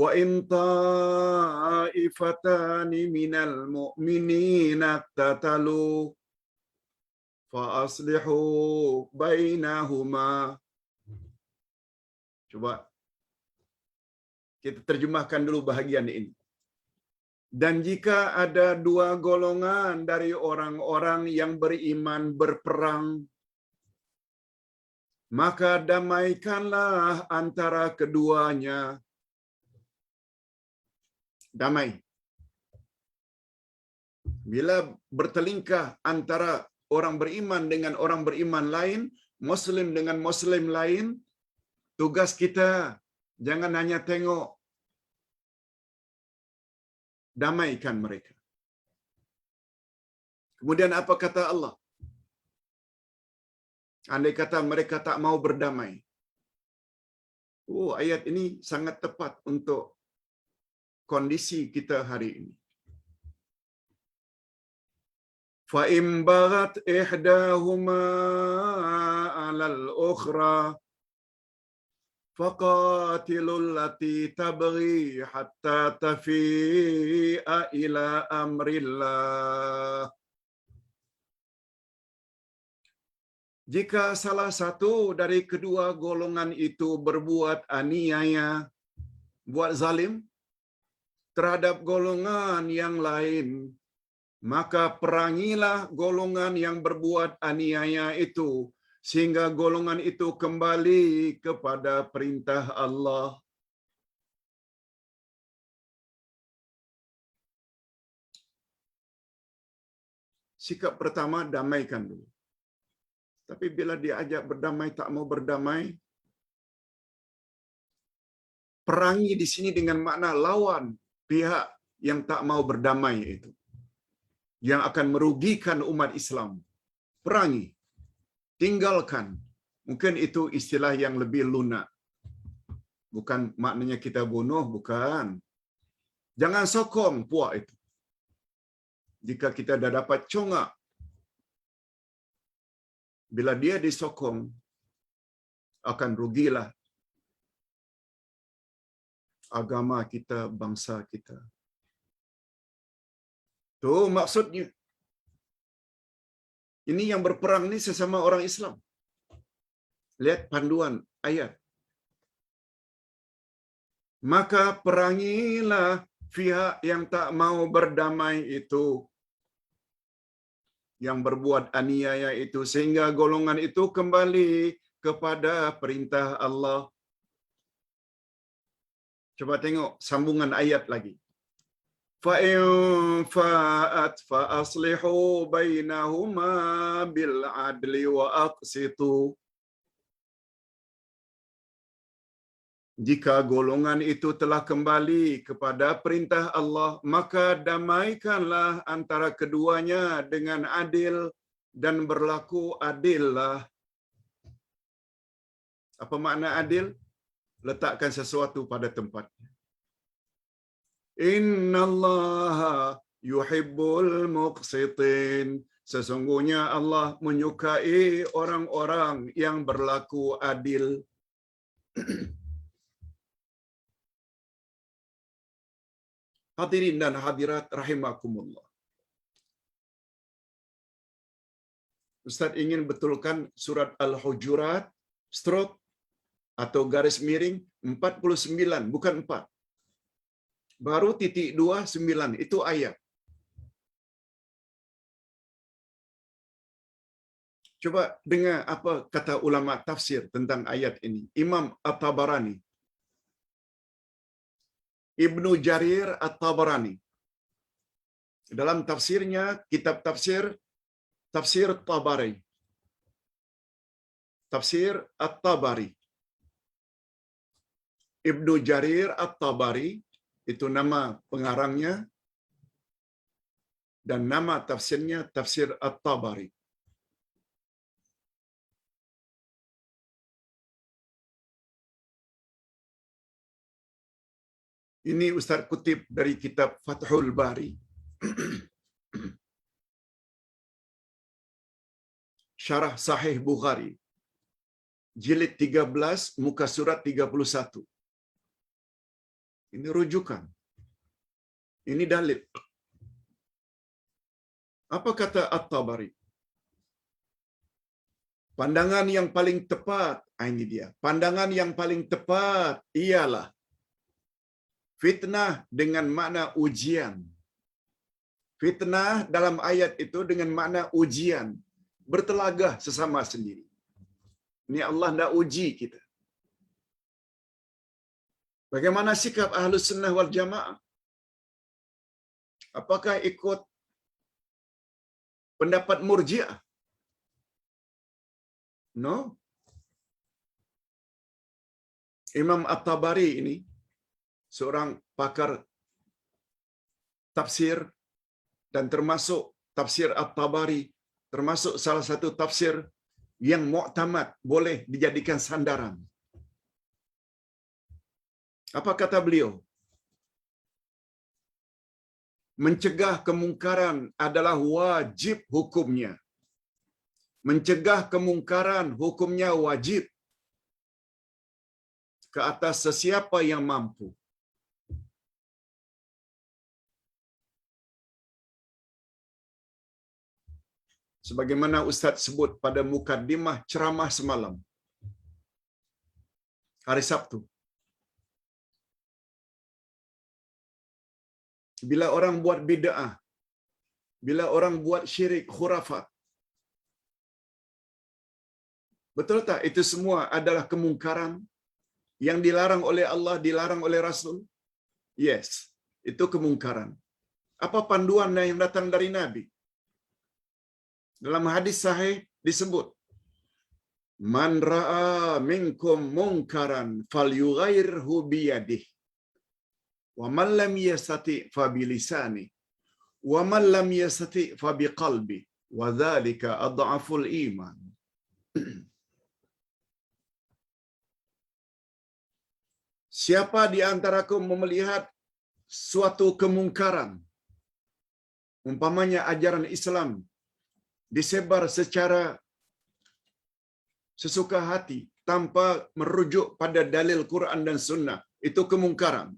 Wa in ta'ifatani minal mu'minina iqtatalu fa aslihu bainahuma. Coba kita terjemahkan dulu bahagian ini. Dan jika ada dua golongan dari orang-orang yang beriman berperang, maka damaikanlah antara keduanya. Damai. Bila bertelingkah antara orang beriman dengan orang beriman lain, Muslim dengan Muslim lain, tugas kita jangan hanya tengok, damaikan mereka. Kemudian apa kata Allah? Andai kata mereka tak mau berdamai. Oh, ayat ini sangat tepat untuk kondisi kita hari ini. Fa in baghat ihdahuma 'alal ukhra faqatilul lati tabghi hatta tafi'a ila amrillah. Jika salah satu dari kedua golongan itu berbuat aniaya, buat zalim terhadap golongan yang lain, maka perangilah golongan yang berbuat aniaya itu, sehingga golongan itu kembali kepada perintah Allah. Sikap pertama, damaikan dulu. Tapi bila diajak berdamai, tak mau berdamai, perangi di sini dengan makna lawan pihak yang tak mau berdamai itu, yang akan merugikan umat Islam. Perangi, tinggalkan. Mungkin itu istilah yang lebih lunak. Bukan maknanya kita bunuh, bukan. Jangan sokong puak itu. Jika kita dah dapat congak, bila dia disokong, akan rugilah agama kita, bangsa kita. Itu maksudnya. Ini yang berperang ni sesama orang Islam. Lihat panduan ayat. Maka perangilah pihak yang tak mau berdamai itu, yang berbuat aniaya itu, sehingga golongan itu kembali kepada perintah Allah. Coba tengok sambungan ayat lagi. Fa in fa'at fa aslihu bainahuma bil adli wa aqsitu. Jika golongan itu telah kembali kepada perintah Allah, maka damaikanlah antara keduanya dengan adil dan berlaku adillah. Apa makna adil? Letakkan sesuatu pada tempatnya. Innallaha yuhibbul muqsitin. Sesungguhnya Allah menyukai orang-orang yang berlaku adil. Hadirin dan hadirat rahimakumullah. Ustaz ingin betulkan surat Al-Hujurat stroke atau garis miring 49, bukan 4. Baru titik 29, itu ayat. Coba dengar apa kata ulama tafsir tentang ayat ini. Imam At-Tabarani, Ibnu Jarir At-Tabarani, dalam tafsirnya, kitab tafsir, Tafsir Tabari, Tafsir At-Tabari. Ibnu Jarir At-Tabari, itu nama pengarangnya, dan nama tafsirnya Tafsir At-Tabari. Ini Ustaz kutip dari kitab Fathul Bari. Syarah Sahih Bukhari. Jilid 13, muka surat 31. Ini rujukan. Ini dalil. Apa kata At-Tabari? Pandangan yang paling tepat, ini dia. Pandangan yang paling tepat ialah fitnah dengan makna ujian. Fitnah dalam ayat itu dengan makna ujian. Bertelagah sesama sendiri. Ini Allah nak uji kita. Bagaimana sikap Ahlus Sunnah wal Jamaah? Apakah ikut pendapat Murji'ah? No. Imam At-Tabari ini seorang pakar tafsir dan termasuk tafsir At-Tabari termasuk salah satu tafsir yang mu'tamad, boleh dijadikan sandaran. Apa kata beliau? Mencegah kemungkaran adalah wajib hukumnya. Mencegah kemungkaran hukumnya wajib ke atas sesiapa yang mampu. Sebagaimana Ustaz sebut pada mukaddimah ceramah semalam, hari Sabtu. Bila orang buat bid'ah, bila orang buat syirik khurafat, betul tak itu semua adalah kemungkaran yang dilarang oleh Allah, dilarang oleh Rasul? Yes, itu kemungkaran. Apa panduan yang datang dari Nabi? Dalam hadis sahih disebut, man ra'a minkum munkaran falyughayyirhu biyadihi wa man lam yastati' fa bilisani wa man lam yastati' fa biqalbi wa dzalika adhaful iman. Siapa di antaraku melihat suatu kemungkaran, umpamanya ajaran Islam disebar secara sesuka hati tanpa merujuk pada dalil Quran dan Sunnah, itu kemungkaran.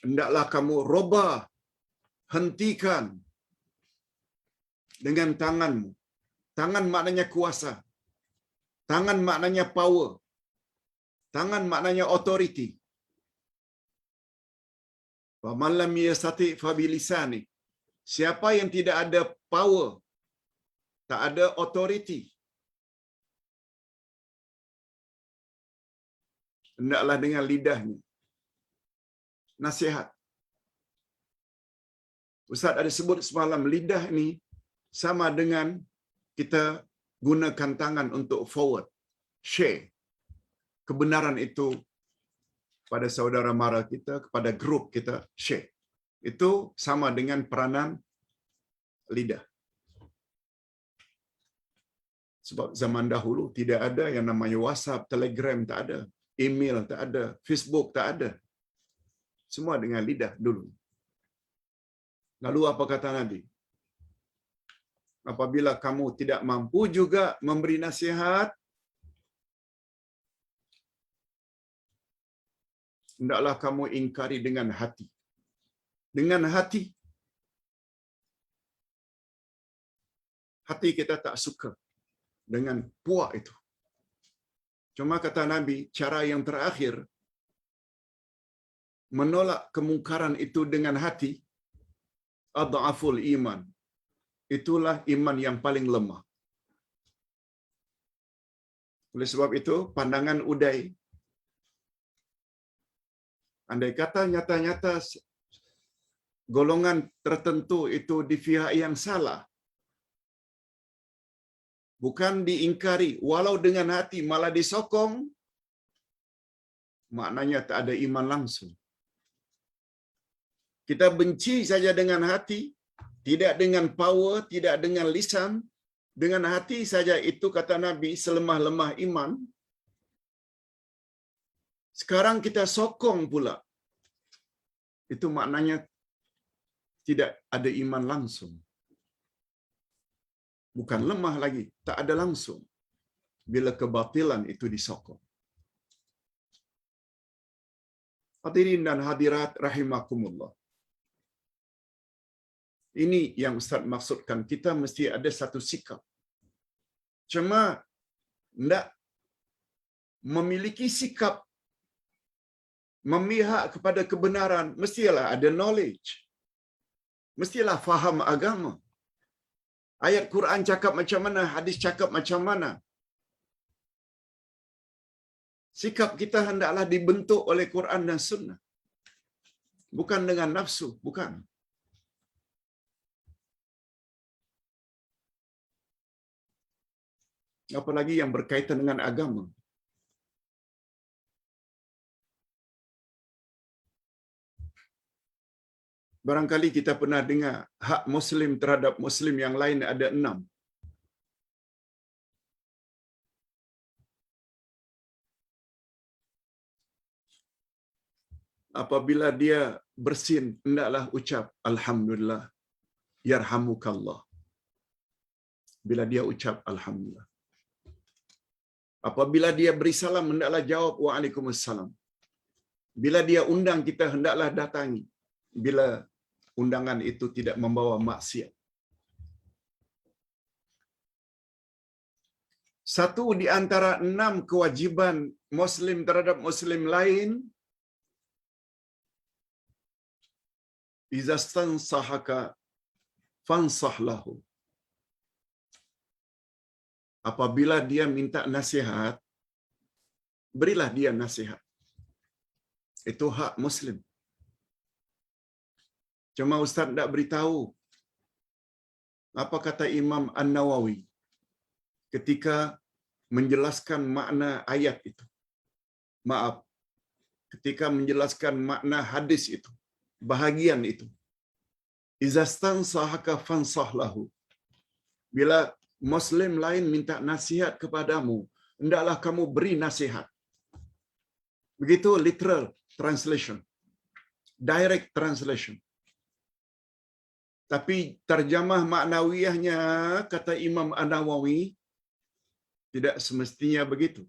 Hendaklah kamu robah, hentikan dengan tanganmu. Tangan maknanya kuasa. Tangan maknanya power. Tangan maknanya authority. Wa man lam yastati' fa bilisani. Siapa yang tidak ada power, tak ada authority, hendaklah dengan lidahnya. Nasihat. Ustaz ada sebut semalam, lidah ini sama dengan kita gunakan tangan untuk forward. share kebenaran itu pada saudara mara kita, kepada grup kita, share. Itu sama dengan peranan lidah. Sebab zaman dahulu tidak ada yang namanya WhatsApp, Telegram tak ada, email tak ada, Facebook tak ada. Semua dengan lidah dulu. Lalu apa kata Nabi? Apabila kamu tidak mampu juga memberi nasihat, hendaklah kamu ingkari dengan hati. Dengan hati. Hati kita tak suka dengan puak itu. Cuma kata Nabi, cara yang terakhir menolak kemungkaran itu dengan hati, adhaful iman. Itulah iman yang paling lemah. Oleh sebab itu, pandangan Uday, andai kata nyata-nyata golongan tertentu itu di pihak yang salah, bukan diingkari, walau dengan hati malah disokong, maknanya tak ada iman langsung. Kita benci saja dengan hati, tidak dengan power, tidak dengan lisan, dengan hati saja, itu kata Nabi selemah-lemah iman. Sekarang kita sokong pula. Itu maknanya tidak ada iman langsung. Bukan lemah lagi, tak ada langsung. Bila kebatilan itu disokong. Hadirin dan hadirat rahimakumullah. Ini yang Ustaz maksudkan, kita mesti ada satu sikap. Cuma tidak memiliki sikap memihak kepada kebenaran, mestilah ada knowledge. Mestilah faham agama. Ayat Quran cakap macam mana, hadis cakap macam mana. Sikap kita hendaklah dibentuk oleh Quran dan Sunnah. Bukan dengan nafsu, bukan. Apalagi yang berkaitan dengan agama. Barangkali kita pernah dengar hak Muslim terhadap Muslim yang lain ada 6. Apabila dia bersin, hendaklah ucap Alhamdulillah, yarhamukallah. Bila dia ucap Alhamdulillah. Apabila dia beri salam, hendaklah jawab Waalaikumsalam. Bila dia undang kita, hendaklah datangi. Bila undangan itu tidak membawa maksiat. Satu di antara 6 kewajiban Muslim terhadap Muslim lain, iza stansahaka fansah lahu. Apabila dia minta nasihat, berilah dia nasihat. Itu hak Muslim. Cuma Ustaz tak beritahu apa kata Imam An-Nawawi ketika menjelaskan makna ayat itu. Maaf, ketika menjelaskan makna hadis itu, bahagian itu. Iza stansahaka fansah lahu. Bila Muslim lain minta nasihat kepadamu, hendaklah kamu beri nasihat. Begitu literal translation. Direct translation. Tapi terjemah maknawiyahnya, kata Imam An-Nawawi, tidak semestinya begitu.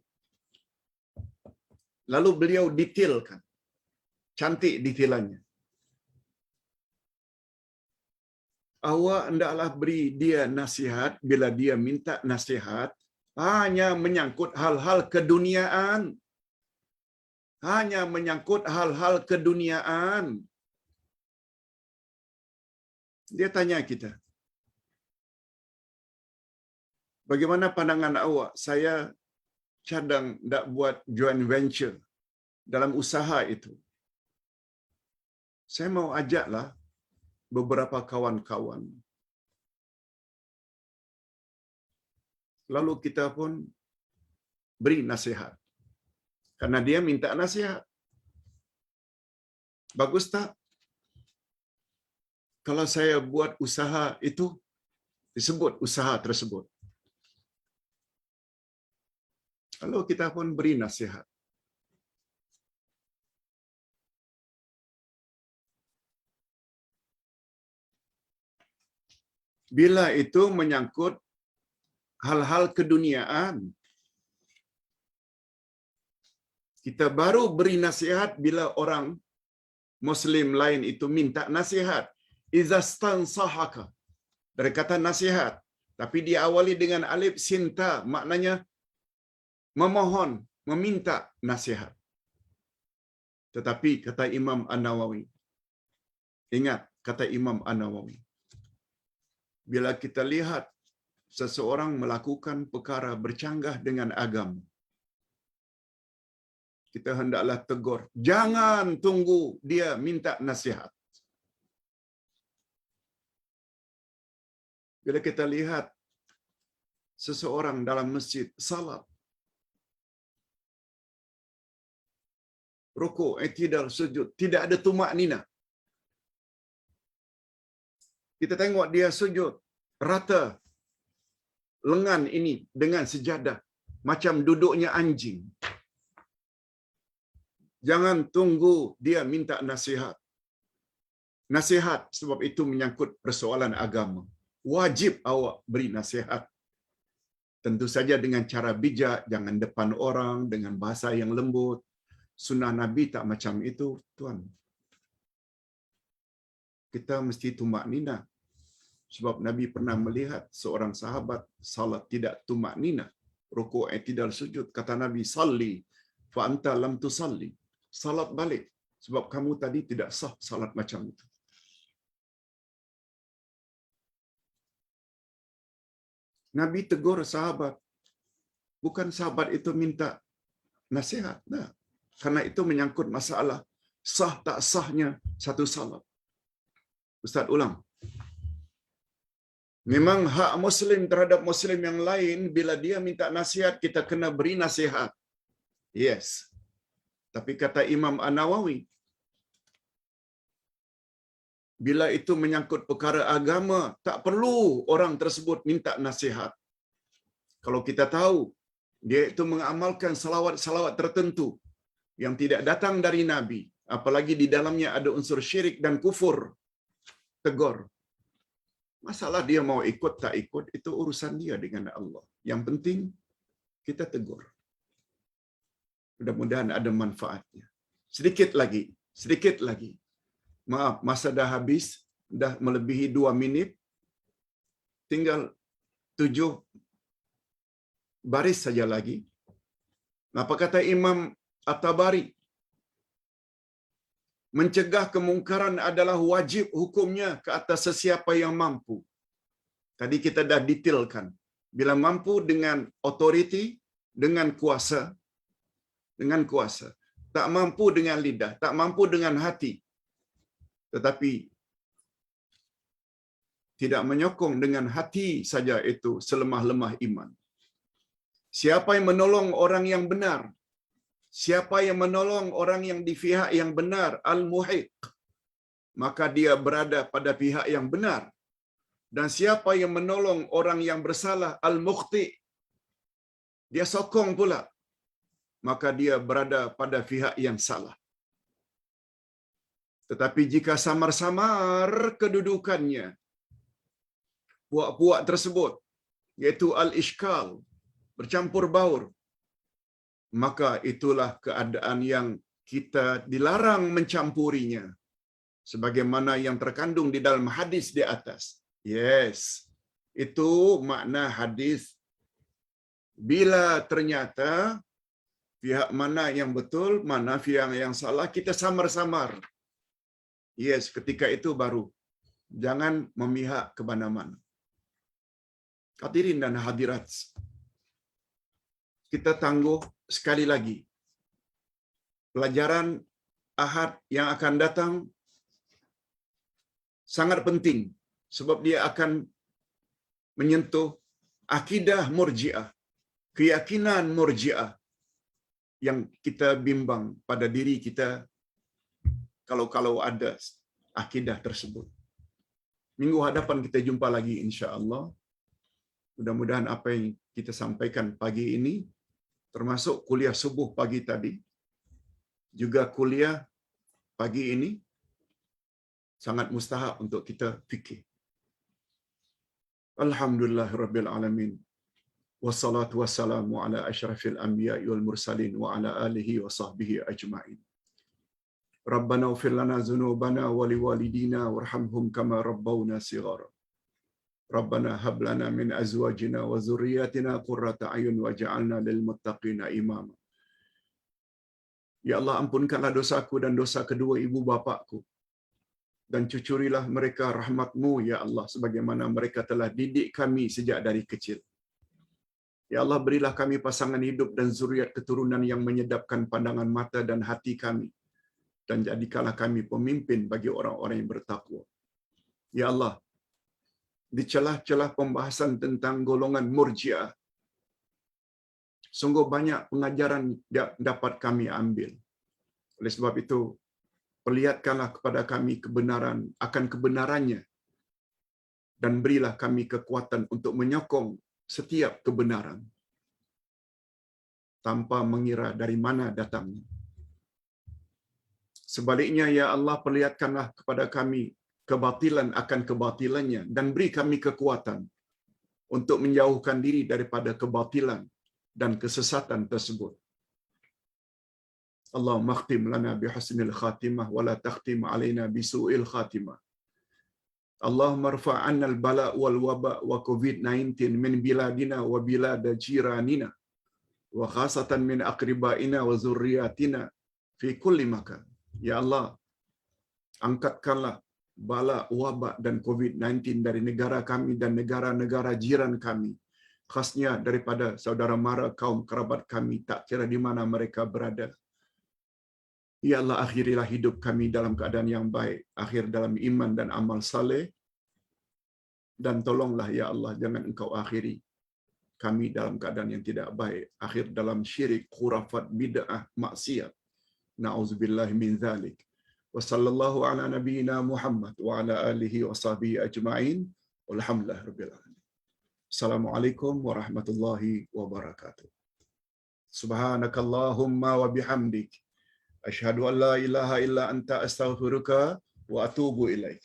Lalu beliau detailkan. Cantik detailannya. Awak hendaklah beri dia nasihat bila dia minta nasihat hanya menyangkut hal-hal keduniaan. Hanya menyangkut hal-hal keduniaan. Dia tanya kita, bagaimana pandangan awak? Saya cadang nak buat joint venture dalam usaha itu. Saya mau ajaklah beberapa kawan-kawan. Lalu kita pun beri nasihat. Karena dia minta nasihat. Bagus tak? Kalau saya buat usaha itu, disebut usaha tersebut. Kalau kita pun beri nasihat. Bila itu menyangkut hal-hal keduniaan, kita baru beri nasihat bila orang Muslim lain itu minta nasihat. Iza stansahaka. Dari kata nasihat. Tapi diawali dengan alif sinta. Maknanya memohon, meminta nasihat. Tetapi kata Imam An-Nawawi. Ingat kata Imam An-Nawawi. Bila kita lihat seseorang melakukan perkara bercanggah dengan agama, kita hendaklah tegur. Jangan tunggu dia minta nasihat. Bila kita lihat seseorang dalam masjid salat, rukuk, i'tidal, sujud, tidak ada tumak nina. Kita tengok dia sujud rata lengan ini dengan sejadah macam duduknya anjing. Jangan tunggu dia minta nasihat. Nasihat sebab itu menyangkut persoalan agama. Wajib awak beri nasihat. Tentu saja dengan cara bijak, jangan depan orang, dengan bahasa yang lembut. Sunnah Nabi tak macam itu, tuan. Kita mesti tumak nina. Sebab Nabi pernah melihat seorang sahabat salat tidak tumak nina. Rukuk, i'tidal, sujud. Kata Nabi, salli fa anta lam tusalli. Salat balik. Sebab kamu tadi tidak sah salat macam itu. Nabi tegur sahabat. Bukan sahabat itu minta nasihat. Nah, karena itu menyangkut masalah sah tak sahnya satu salat. Ustaz ulang. Memang hak Muslim terhadap Muslim yang lain, bila dia minta nasihat, kita kena beri nasihat. Yes. Tapi kata Imam An-Nawawi, bila itu menyangkut perkara agama, tak perlu orang tersebut minta nasihat. Kalau kita tahu, dia itu mengamalkan salawat-salawat tertentu yang tidak datang dari Nabi, apalagi di dalamnya ada unsur syirik dan kufur, tegur. Masalah dia mau ikut tak ikut, itu urusan dia dengan Allah. Yang penting, kita tegur. Mudah-mudahan ada manfaatnya. Sedikit lagi. Maaf, masa dah habis, dah melebihi 2 minit. Tinggal 7 baris saja lagi. Apa kata Imam At-Tabari? Mencegah kemungkaran adalah wajib hukumnya ke atas sesiapa yang mampu. Tadi kita dah detailkan. Bila mampu dengan authority, dengan kuasa. Tak mampu dengan lidah, tak mampu dengan hati. Tetapi tidak menyokong dengan hati saja, itu selemah-lemah iman. Siapa yang menolong orang yang benar, siapa yang menolong orang yang di pihak yang benar, al-muhiq, maka dia berada pada pihak yang benar. Dan siapa yang menolong orang yang bersalah, al-mukhti, dia sokong pula, maka dia berada pada pihak yang salah. Tetapi jika samar-samar kedudukannya, puak-puak tersebut, yaitu al-ishkal, bercampur baur, maka itulah keadaan yang kita dilarang mencampurinya. Sebagaimana yang terkandung di dalam hadis di atas. Yes, itu makna hadis. Bila ternyata pihak mana yang betul, mana pihak yang salah, kita samar-samar. Yes, ketika itu baru. Jangan memihak ke mana-mana. Hadirin dan hadirat, kita tangguh sekali lagi. Pelajaran Ahad yang akan datang sangat penting. Sebab dia akan menyentuh akidah Murji'ah. keyakinan Murji'ah yang kita bimbang pada diri kita kalau ada akidah tersebut. Minggu hadapan kita jumpa lagi insya-Allah. Mudah-mudahan apa yang kita sampaikan pagi ini, termasuk kuliah subuh pagi tadi, juga kuliah pagi ini, sangat mustahak untuk kita fikir. Alhamdulillahirabbil alamin. Wassalatu wassalamu ala asyrafil anbiya'i wal mursalin wa ala alihi wa sahbihi ajma'in. Rabbana ighfir lana dzunubana wa liwalidina warhamhum kama rabbawna shighara. Rabbana hab lana min azwajina wa dzurriyyatina qurrata a'yun waj'alna lil muttaqina imama. Ya Allah, ampunkanlah dosaku dan dosa kedua ibu bapakku, dan cucurilah mereka rahmat-Mu ya Allah, sebagaimana mereka telah didik kami sejak dari kecil. Ya Allah, berilah kami pasangan hidup dan zuriat keturunan yang menyedapkan pandangan mata dan hati kami, dan jadikanlah kami pemimpin bagi orang-orang yang bertakwa. Ya Allah, di celah-celah pembahasan tentang golongan Murji'ah, sungguh banyak pengajaran dapat kami ambil. Oleh sebab itu, perlihatkanlah kepada kami kebenaran akan kebenarannya, dan berilah kami kekuatan untuk menyokong setiap kebenaran tanpa mengira dari mana datangnya. Sebaliknya, ya Allah, perlihatkanlah kepada kami kebatilan akan kebatilannya, dan beri kami kekuatan untuk menjauhkan diri daripada kebatilan dan kesesatan tersebut. Allahumma khtim lana bihusnil khatimah wa la takhtim alaina bisu'il khatimah. Allahumma rfa' 'anna al-bala' wal waba' wa COVID-19 min biladina wa bilad jiranina wa khasatan min aqribaina wa zurriyatina fi kulli makan. Ya Allah, angkatkanlah bala, wabak dan COVID-19 dari negara kami dan negara-negara jiran kami, khasnya daripada saudara mara kaum kerabat kami, tak kira di mana mereka berada. Ya Allah, akhirilah hidup kami dalam keadaan yang baik, akhir dalam iman dan amal saleh, dan tolonglah ya Allah, jangan Engkau akhiri kami dalam keadaan yang tidak baik, akhir dalam syirik, khurafat, bid'ah, maksiat. Na'udzubillahi min dzalik. Wa sallallahu ala nabiyyina Muhammad wa ala alihi wa sahbihi ajma'in. Walhamdulillahirabbil alamin. Assalamualaikum warahmatullahi wabarakatuh. Subhanakallahumma wa bihamdik, asyhadu an la ilaha illa anta astaghfiruka wa atubu ilaik.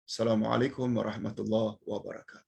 Assalamualaikum warahmatullahi wabarakatuh.